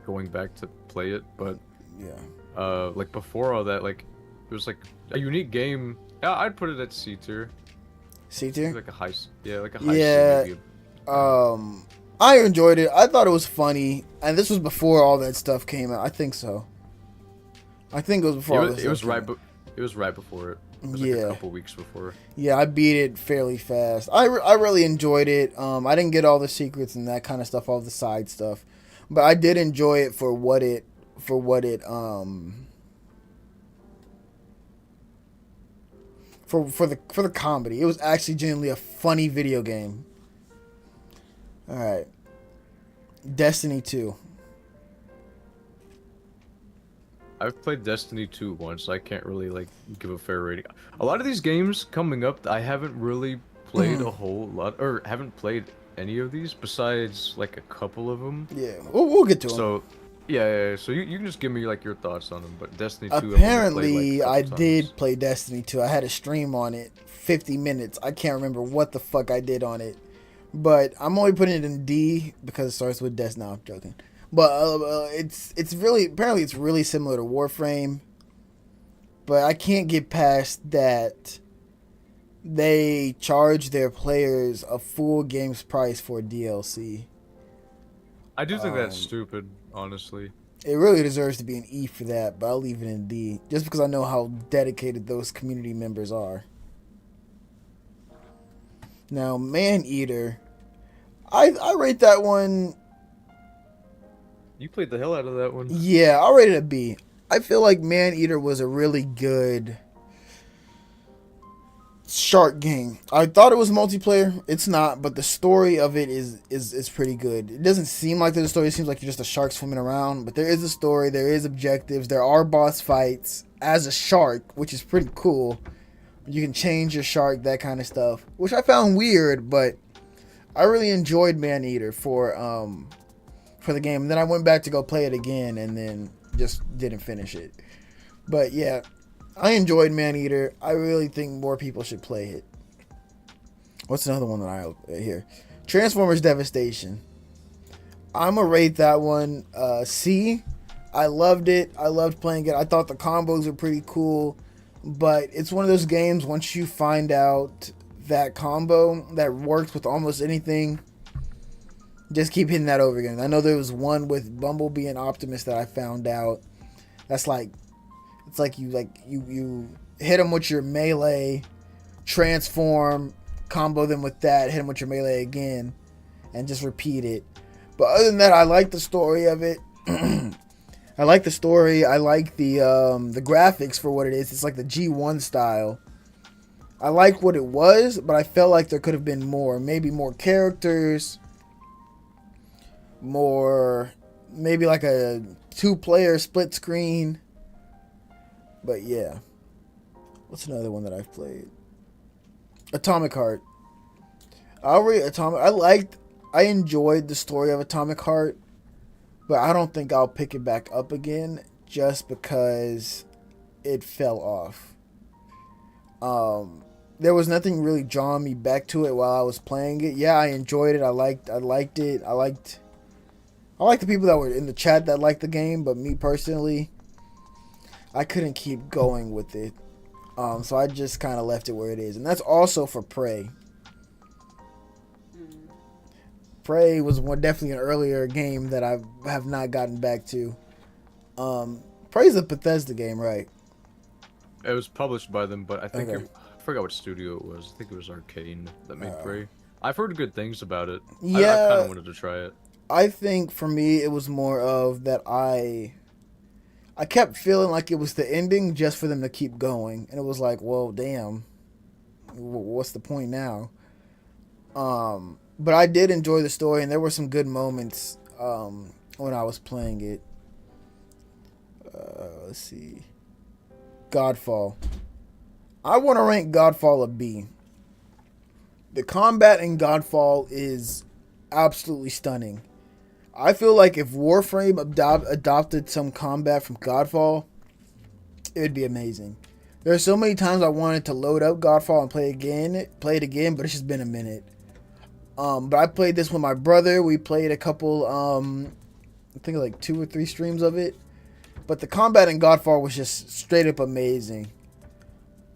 going back to play it, but Yeah. like before all that, like it was like a unique game. Yeah, I'd put it at C tier. C Maybe tier. like a high, yeah, like a high C Yeah. maybe. I enjoyed it. I thought it was funny, and this was before all that stuff came out. I think so. I think it was before all this It stuff was came right, out. but it was right before it. It was like a Yeah. couple weeks before. Yeah, I beat it fairly fast. I really enjoyed it. I didn't get all the secrets and that kind of stuff, all the side stuff, but I did enjoy it for what it for the comedy. It was actually genuinely a funny video game. All right, Destiny 2. I've played Destiny 2 once. I can't really like give a fair rating. A lot of these games coming up, I haven't really played Mhm. a whole lot, or haven't played any of these besides like a couple of them. Yeah, we'll get to them. So, yeah. So you can just give me like your thoughts on them. But Destiny 2, I've only played like a Apparently, I couple did times. play Destiny 2. I had a stream on it, 50 minutes. I can't remember what the fuck I did on it. But I'm only putting it in D because it starts with Destiny. No, I'm joking. But it's really, apparently it's really similar to Warframe. But I can't get past that they charge their players a full game's price for DLC. I do think that's Um, stupid, honestly. It really deserves to be an E for that, but I'll leave it in D just because I know how dedicated those community members are. Now, Man Eater, I rate that one. You played the hell out of that one. Yeah, I'll rate it a B. I feel like Man Eater was a really good shark game. I thought it was multiplayer. It's not, but the story of it is pretty good. It doesn't seem like there's a story. It seems like you're just a shark swimming around, but there is a story. There is objectives. There are boss fights as a shark, which is pretty cool. You can change your shark, that kind of stuff, which I found weird, but I really enjoyed Man Eater for the game. And then I went back to go play it again, and then just didn't finish it. But yeah, I enjoyed Man Eater. I really think more people should play it. What's another one that I hear? Transformers Devastation. I'm gonna rate that one C. I loved it. I loved playing it. I thought the combos were pretty cool. But it's one of those games, once you find out that combo that works with almost anything, just keep hitting that over again. I know there was one with Bumblebee and Optimus that I found out That's like, it's like you hit them with your melee, transform, combo them with that, hit them with your melee again, and just repeat it. But other than that, I like the story of it. I like the story. I like the graphics for what it is. It's like the G1 style. I like what it was, but I felt like there could have been more. Maybe more characters, more, maybe like a 2-player split screen. But yeah. What's another one that I've played? Atomic Heart. I enjoyed the story of Atomic Heart, but I don't think I'll pick it back up again just because it fell off. There was nothing really drawing me back to it while I was playing it. Yeah, I enjoyed it. I liked it. I liked the people that were in the chat that liked the game, but me personally, I couldn't keep going with it. So I just kind of left it where it is. And that's also for Prey. Prey was definitely an earlier game that I have not gotten back to. Prey's a Bethesda game, right? It was published by them, but I think Okay. I forgot what studio it was. I think it was Arcane that made Prey. I've heard good things about it. I Yeah, kind of wanted to try it. I think for me it was more of that I kept feeling like it was the ending just for them to keep going, and it was like, well, damn, what's the point now? But I did enjoy the story, and there were some good moments when I was playing it. Let's see, Godfall. I want to rank Godfall a B. The combat in Godfall is absolutely stunning. I feel like if Warframe adopted some combat from Godfall, it would be amazing. There are so many times I wanted to load up Godfall and play it again, but it's just been a minute. But I played this with my brother. We played a couple, I think like 2 or 3 streams of it. But the combat in Godfall was just straight up amazing.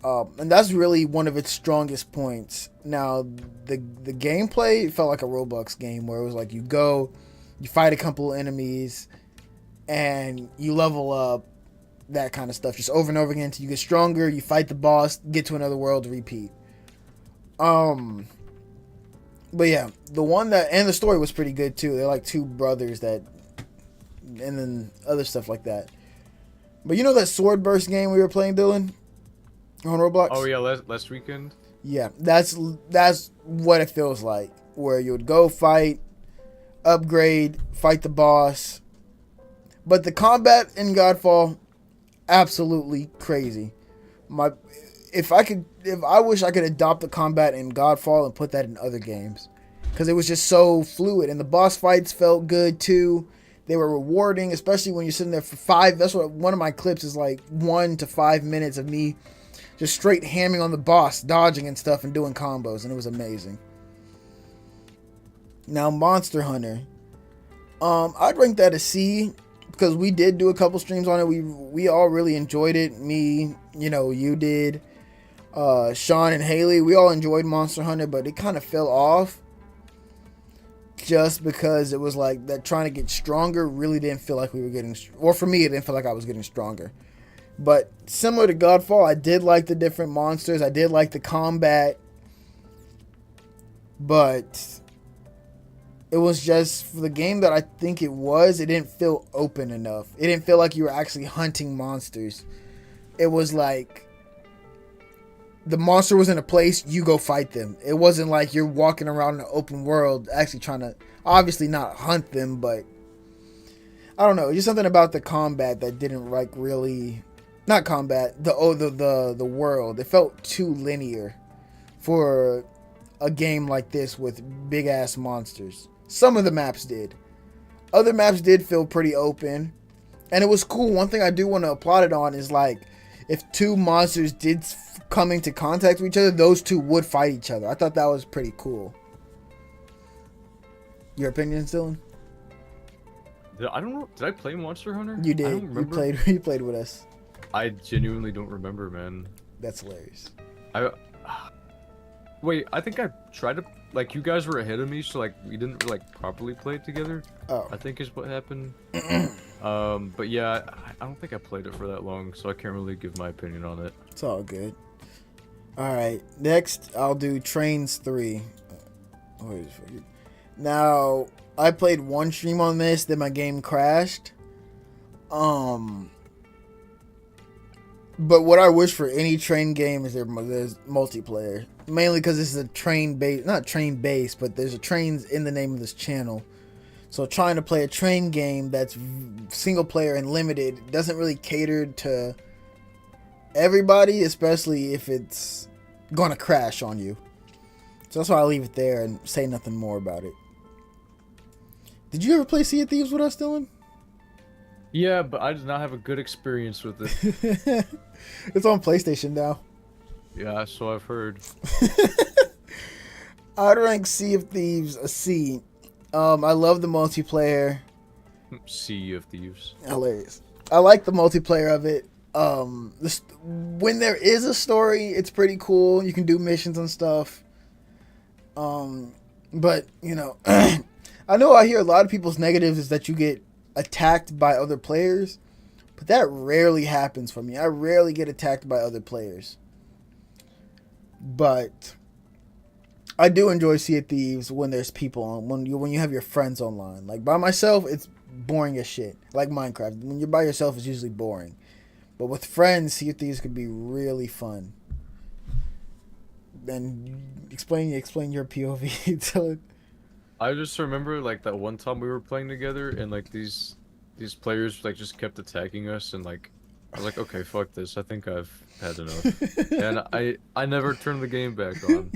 And that's really one of its strongest points. Now, the gameplay felt like a Roblox game where it was like you go, you fight a couple of enemies, and you level up, that kind of stuff. Just over and over again until you get stronger, you fight the boss, get to another world, repeat. But yeah, and the story was pretty good too. They're like 2 brothers and then other stuff like that. But you know that Sword Burst game we were playing, Dylan? On Roblox? Oh yeah, last weekend. Yeah, that's what it feels like. Where you would go fight, upgrade, fight the boss. But the combat in Godfall, absolutely crazy. I wish I could adopt the combat in Godfall and put that in other games, because it was just so fluid, and the boss fights felt good too. They were rewarding, especially when you're sitting there for 5. That's what one of my clips is like, 1 to 5 minutes of me just straight hamming on the boss, dodging and stuff, and doing combos, and it was amazing. Now, Monster Hunter, I'd rank that a C, because we did do a couple streams on it. We all really enjoyed it. Me, you did. Sean and Haley, we all enjoyed Monster Hunter, but it kind of fell off just because it was like that trying to get stronger really didn't feel like we were getting, or for me, it didn't feel like I was getting stronger. But similar to Godfall, I did like the different monsters. I did like the combat, but it was just for the game that I think it didn't feel open enough. It didn't feel like you were actually hunting monsters. It was like the monster was in a place, you go fight them. It wasn't like you're walking around in the open world actually trying to, obviously not hunt them, but I don't know, just something about the combat that didn't like really, not combat, the world. It felt too linear for a game like this with big ass monsters. Some of the maps did. Other maps did feel pretty open, and it was cool. One thing I do want to applaud it on is like, if 2 monsters did come into contact with each other, those 2 would fight each other. I thought that was pretty cool. Your opinions, Dylan? I don't know. Did I play Monster Hunter? You did. I don't remember. You played with us. I genuinely don't remember, man. That's hilarious. Wait, I think I tried to, like, you guys were ahead of me, so like we didn't like properly play it together. Oh. I think is what happened. But yeah, I don't think I played it for that long, so I can't really give my opinion on it. It's all good. All right, next I'll do Trains 3. Wait, now, I played one stream on this, then my game crashed. Um, but what I wish for any train game is there's multiplayer. Mainly because this is a train base, not train base, but there's a trains in the name of this channel. So trying to play a train game that's single player and limited doesn't really cater to everybody, especially if it's gonna crash on you. So that's why I leave it there and say nothing more about it. Did you ever play Sea of Thieves with us, Dylan? Yeah, but I did not have a good experience with it. It's on PlayStation now. Yeah, so I've heard. I'd rank Sea of Thieves a C. I love the multiplayer. Sea of Thieves. Hilarious. I like the multiplayer of it. When there is a story, it's pretty cool. You can do missions and stuff. But you know, I know I hear a lot of people's negatives is that you get attacked by other players, but that rarely happens for me. I rarely get attacked by other players. But I do enjoy Sea of Thieves when there's people on, when you have your friends online. Like by myself, it's boring as shit. Like Minecraft, when you're by yourself, it's usually boring. But with friends, Sea of Thieves could be really fun. And explain your POV to it. I just remember like that one time we were playing together and like these players like just kept attacking us and like I was like, okay, fuck this. I think I've had enough. And I never turned the game back on.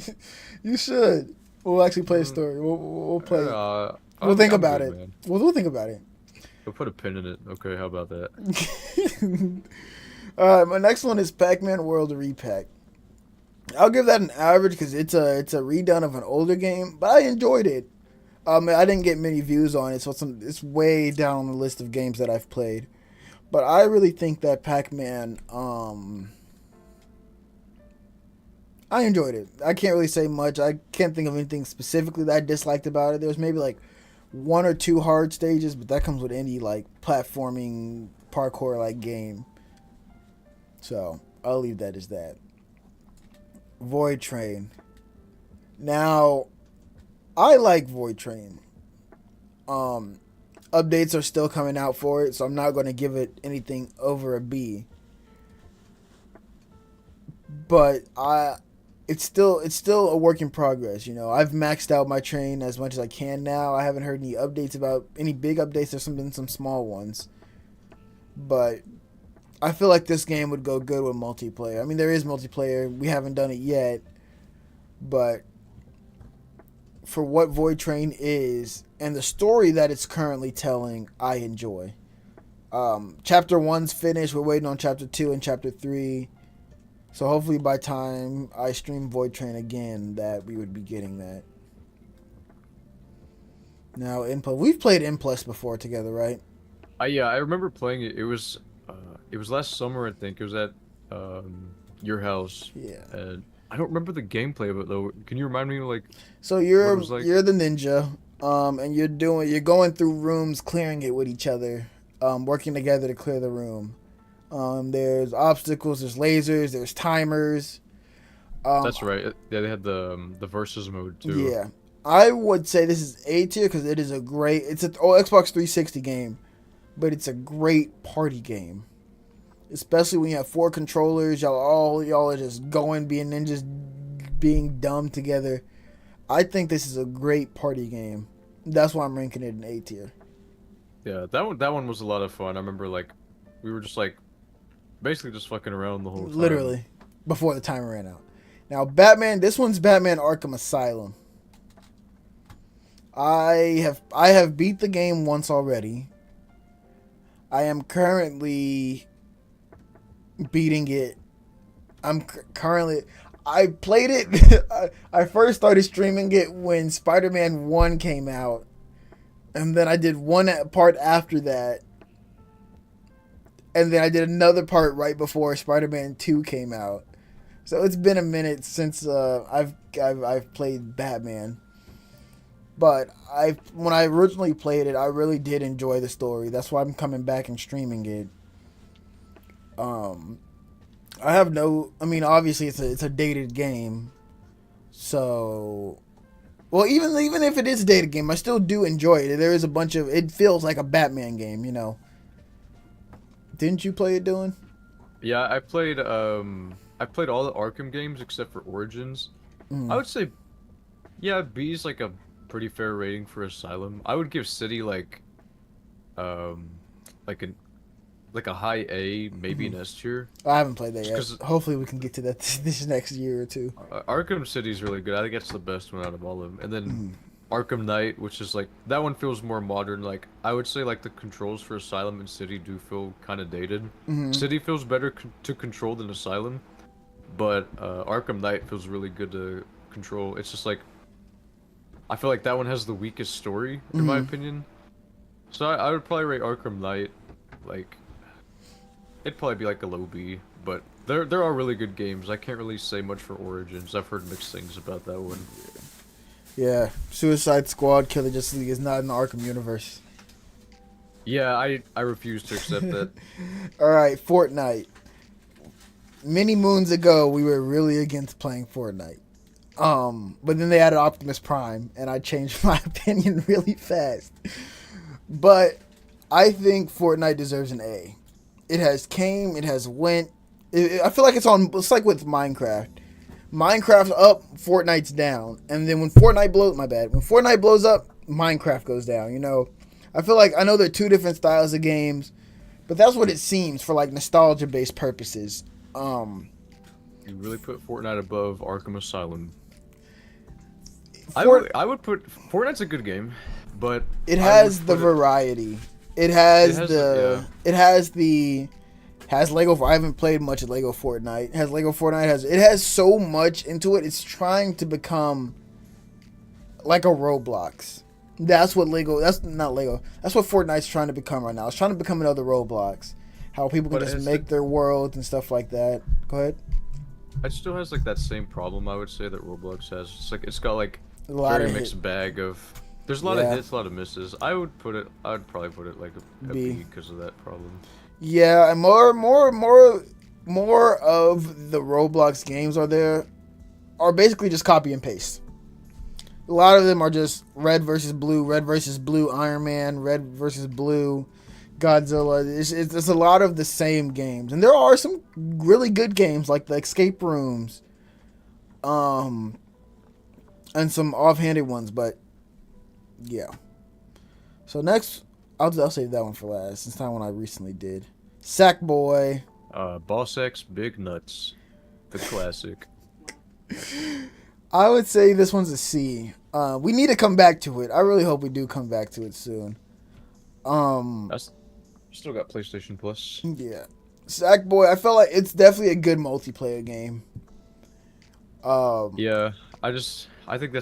You should. We'll actually play a story. We'll play. We'll I'm, think I'm about good, it. man. We'll think about it. We'll put a pin in it. Okay, how about that? All right, my next one is Pac-Man World Repack. I'll give that an average because it's a redone of an older game, but I enjoyed it. I didn't get many views on it, so it's way down on the list of games that I've played. But I really think that Pac-Man, I enjoyed it. I can't really say much. I can't think of anything specifically that I disliked about it. There was maybe like one or two hard stages, but that comes with any like platforming parkour like game. So I'll leave that as that. Void Train. Now, I like Void Train. Updates are still coming out for it, so I'm not going to give it anything over a B. But it's still a work in progress. You know, I've maxed out my train as much as I can now. I haven't heard any updates about any big updates. There's been some small ones, but I feel like this game would go good with multiplayer. I mean, there is multiplayer. We haven't done it yet, but for what Void Train is and the story that it's currently telling, I enjoy. Chapter 1's finished. We're waiting on Chapter 2 and Chapter 3. So hopefully by time I stream Void Train again, that we would be getting that. Now, we've played N Plus before together, right? Yeah, I remember playing it. It was last summer, I think. It was at your house. Yeah. And I don't remember the gameplay of it though. Can you remind me like? So What you're it was like? the ninja, and you're going through rooms, clearing it with each other, working together to clear the room. There's obstacles, there's lasers, there's timers. That's right. Yeah, they had the versus mode too. Yeah, I would say this is A tier because it is it's an Xbox 360 game, but it's a great party game. Especially when you have 4 controllers, y'all are just going, being ninjas, being dumb together. I think this is a great party game. That's why I'm ranking it in A tier. Yeah, that one was a lot of fun. I remember like we were just like basically just fucking around the whole time. Literally, before the timer ran out. Now, Batman. This one's Batman Arkham Asylum. I have beat the game once already. I am currently beating it. I played it. I first started streaming it when Spider-Man 1 came out, and then I did one part after that, and then I did another part right before Spider-Man 2 came out. So it's been a minute since I've played Batman. But when I originally played it, I really did enjoy the story. That's why I'm coming back and streaming it. I have no. I mean, obviously, it's a dated game, so. Well, even if it is a dated game, I still do enjoy it. There is a bunch of. It feels like a Batman game, you know. Didn't you play it, Dylan? Yeah, I played all the Arkham games except for Origins. I Mm. would say, yeah, B is like a pretty fair rating for Asylum. I would give City um like an like a high A, maybe Hmm. an S tier. I haven't played that Just yet. because Hopefully, we can get to that this next year or two. Arkham City is really good. I think that's the best one out of all of them. And then Mm. Arkham Knight, which is like that one feels more modern. Like I would say, like the controls for Asylum and City do feel kind of dated. Hmm. City feels better to control than Asylum, but Arkham Knight feels really good to control. It's just like I feel like that one has the weakest story in my Hmm. opinion. So I would probably rate Arkham Knight like it'd probably be like a low B. But there are really good games. I can't really say much for Origins. I've heard mixed things about that one. Yeah, Suicide Squad Killer Justice League is not in the Arkham universe. Yeah, I refuse to accept that. All right, Fortnite. Many moons ago, we were really against playing Fortnite. But then they added Optimus Prime, and I changed my opinion really fast. But I think Fortnite deserves an A. It has came, it has went. I feel like it's on. It's like with Minecraft. Minecraft's up, Fortnite's down, and then when Fortnite blows up, Minecraft goes down. You know, I feel like I know they're two different styles of games, but that's what it seems for like nostalgia based purposes. Um, You really put Fortnite above Arkham Asylum. Fort I would put Fortnite's a good game, but it I would has the put it variety. it has the Has Lego. I haven't played much of Lego Fortnite. Has Lego Fortnite has so much into it. It's trying to become like a Roblox. That's what Lego. That's not Lego. That's what Fortnite's trying to become right now. It's trying to become another Roblox. How people can but just make their worlds and stuff like that. Go ahead. it still has like that same problem I would say that Roblox has. It's like it's got like A lot very of mixed bag of. There's a lot of Yeah. hits, a lot of misses. I would probably put it like a B. B because of that problem. Yeah, and more of the Roblox games are basically just copy and paste. A lot of them are just red versus blue Iron Man, red versus blue Godzilla. It's a lot of the same games, and there are some really good games like the escape rooms, and some offhanded ones. But yeah. So next, I'll save that one for last. It's not one I recently did. Sackboy. Boss X Big Nuts, the classic. I would say this one's a C. We need to come back to it. I really hope we do come back to it soon. That's still got PlayStation Plus. Yeah. Sackboy, I felt like it's definitely a good multiplayer game. Yeah, I think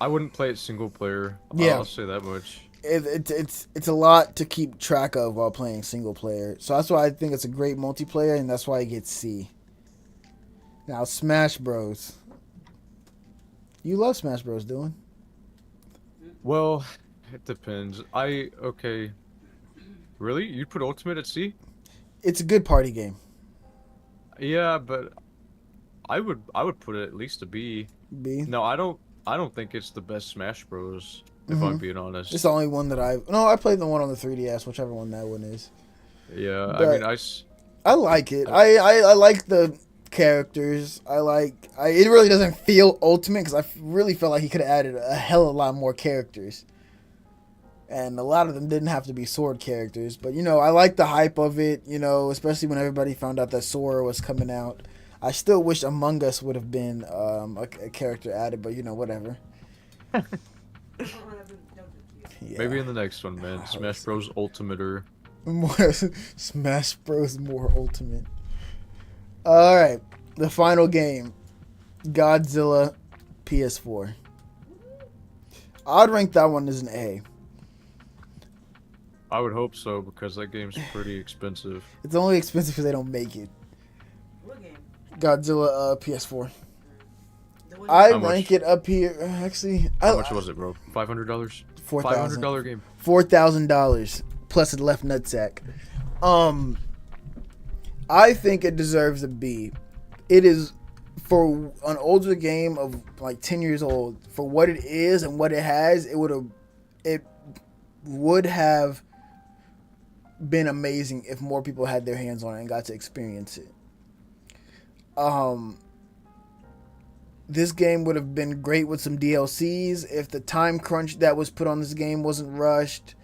I wouldn't play it single player. Yeah. I'll say that much. It's a lot to keep track of while playing single player. So that's why I think it's a great multiplayer, and that's why it gets C. Now, Smash Bros. You love Smash Bros, Dylan. Well, it depends. Okay. Really? You'd put Ultimate at C? It's a good party game. Yeah, but I would put it at least a B. B. No, I don't think it's the best Smash Bros. If I'm Mhm. being honest. It's the only one that I played the one on the 3DS, whichever one that one is. Yeah, I But mean I like it. I- I like the characters. It really doesn't feel ultimate because I really felt like he could have added a hell of a lot more characters. And a lot of them didn't have to be sword characters. But, I like the hype of it, especially when everybody found out that Sora was coming out. I still wish Among Us would have been a character added, but, whatever. Yeah. maybe in the next one, man. Smash Bros. Ultimate or More Smash Bros. More ultimate. All right, the final game, Godzilla, PS4. I'd rank that one as an A. I would hope so because that game's pretty expensive. It's only expensive because they don't make it. What game? Godzilla, PS4. The I How rank much? it up here. Actually, How much was it, bro? $500. $4,000. $500 game. $4,000 plus a left nutsack. I think it deserves a B. It is for an older game of like 10 years old. For what it is and what it has, it would have been amazing if more people had their hands on it and got to experience it. This game would have been great with some DLCs if the time crunch that was put on this game wasn't rushed.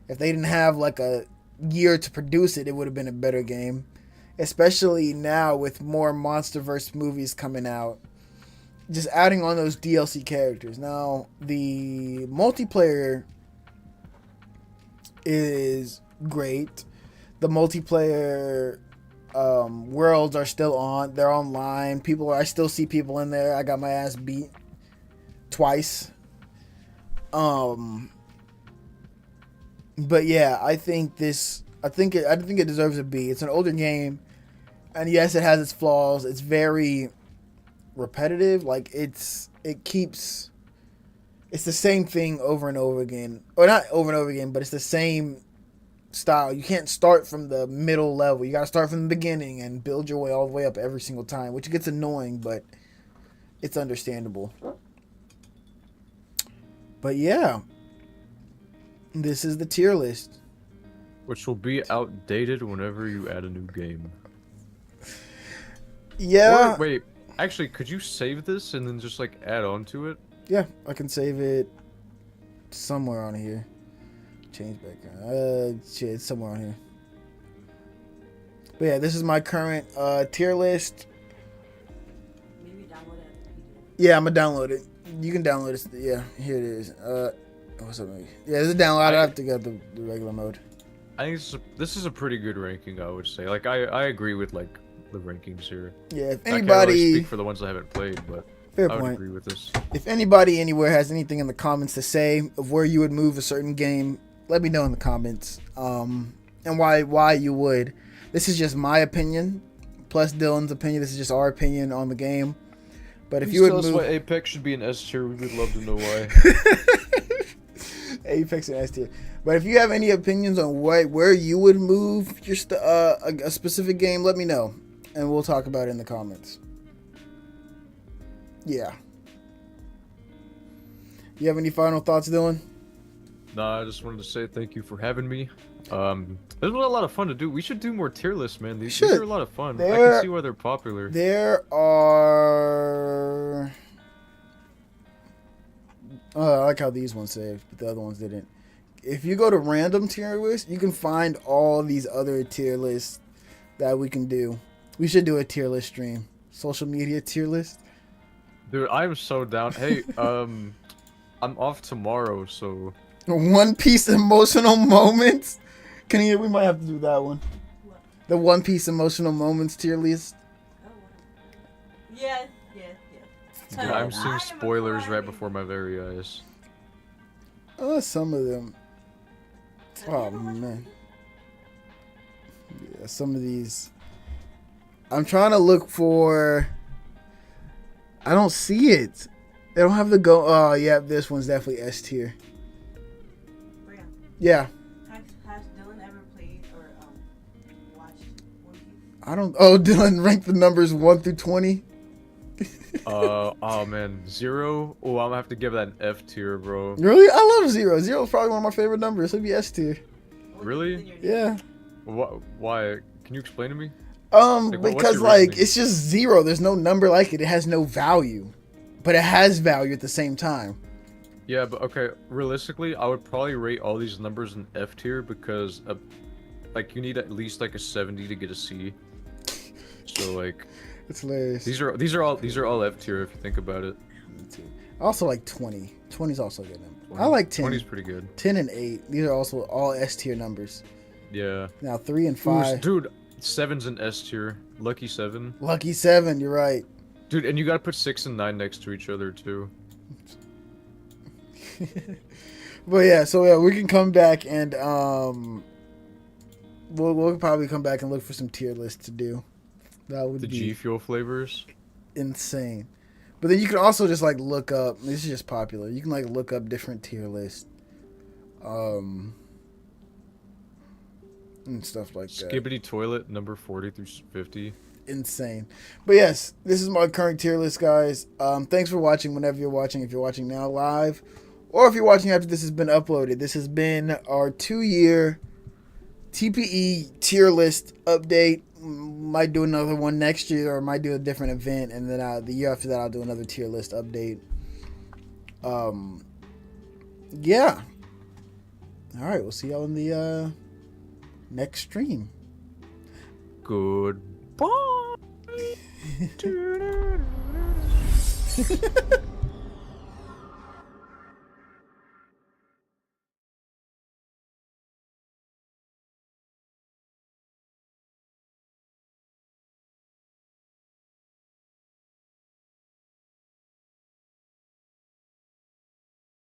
If they didn't have like a year to produce it, it would have been a better game. Especially now with more MonsterVerse movies coming out. Just adding on those DLC characters. Now, the multiplayer is great. The multiplayer worlds are still on. They're online. I still see people in there. I got my ass beat twice. But yeah, I think it deserves a B. It's an older game, and yes, it has its flaws. It's very repetitive. Like it's the same thing over and over again, or not over and over again, but it's the same style. You can't start from the middle level. You got to start from the beginning and build your way all the way up every single time, which gets annoying, but it's understandable. But yeah, this is the tier list. Which will be outdated whenever you add a new game. Yeah. Or, wait, actually, could you save this and then just like add on to it? Yeah, I can save it somewhere on here. Change background. Shit, it's somewhere on here. But yeah, this is my current tier list. Maybe download it. Yeah, I'm gonna download it. You can download it. Yeah, here it is. What's up, Maggie? Yeah, this is download. I have to get the regular mode. I think this is a pretty good ranking, I would say. Like, I agree with like the rankings here. Yeah, if I can't anybody really speak for the ones I haven't played, but fair I would point. agree with this. If anybody anywhere has anything in the comments to say of where you would move a certain game, let me know in the comments. And why you would. This is just my opinion, plus Dylan's opinion. This is just our opinion on the game. But if you would tell us move, why Apex should be an S tier, we would love to know why. Apex and S tier. But if you have any opinions on where you would move just a specific game, let me know, and we'll talk about it in the comments. Yeah. You have any final thoughts, Dylan? Nah, I just wanted to say thank you for having me. This was a lot of fun to do. We should do more tier lists, man. These are a lot of fun. I can see why they're popular. There are. I like how these ones saved, but the other ones didn't. If you go to random tier list, you can find all these other tier lists that we can do. We should do a tier list stream. Social media tier list. Dude, I am so down. Hey, I'm off tomorrow, so One Piece emotional moments. We might have to do that one. What? The One Piece emotional moments tier list. Oh, wow. Yes. dude, I'm seeing spoilers right before my very eyes. Some of them. Oh man. Yeah, some of these. I'm trying to look for. I don't see it. They don't have the go. Oh yeah, this one's definitely S tier. Brian, Yeah. has Dylan ever played or watched One Piece? I don't. Oh, Dylan ranked the numbers 1 through 20. Oh man, 0. Oh, I'm gonna have to give that an F tier, bro. Really? I love 0. 0 is probably one of my favorite numbers. It'd be S tier. Really? Yeah. Why? Can you explain to me? Like, what's Because your like reasoning? it's just 0. There's no number like it. It has no value, but it has value at the same time. Yeah, but okay, realistically, I would probably rate all these numbers an F tier because, like, you need at least like a 70 to get a C. So like, It's hilarious. these are all F tier if you think about it. I also like 20. 20 is also a good number. I like 10. 20 is pretty good. 10 and 8. These are also all S tier numbers. Yeah. Now 3 and Ooh, 5. dude, 7's an S tier. Lucky 7. Lucky 7. You're right. Dude, and you gotta put 6 and 9 next to each other too. But yeah, so yeah, we can come back and we'll probably come back and look for some tier lists to do. That would The be G Fuel flavors. insane. But But then you can also just like look up. This is just popular. You can like look up different tier lists, and stuff like that. Skibbity Toilet number 40 through 50. Insane. But yes, this is my current tier list, guys. Thanks for watching. Whenever you're watching, if you're watching now live, or if you're watching after this has been uploaded, this has been our 2-year TPE tier list update. Might do another one next year, or might do a different event, and then the year after that I'll do another tier list update. Yeah. All right, we'll see y'all in the next stream. Goodbye.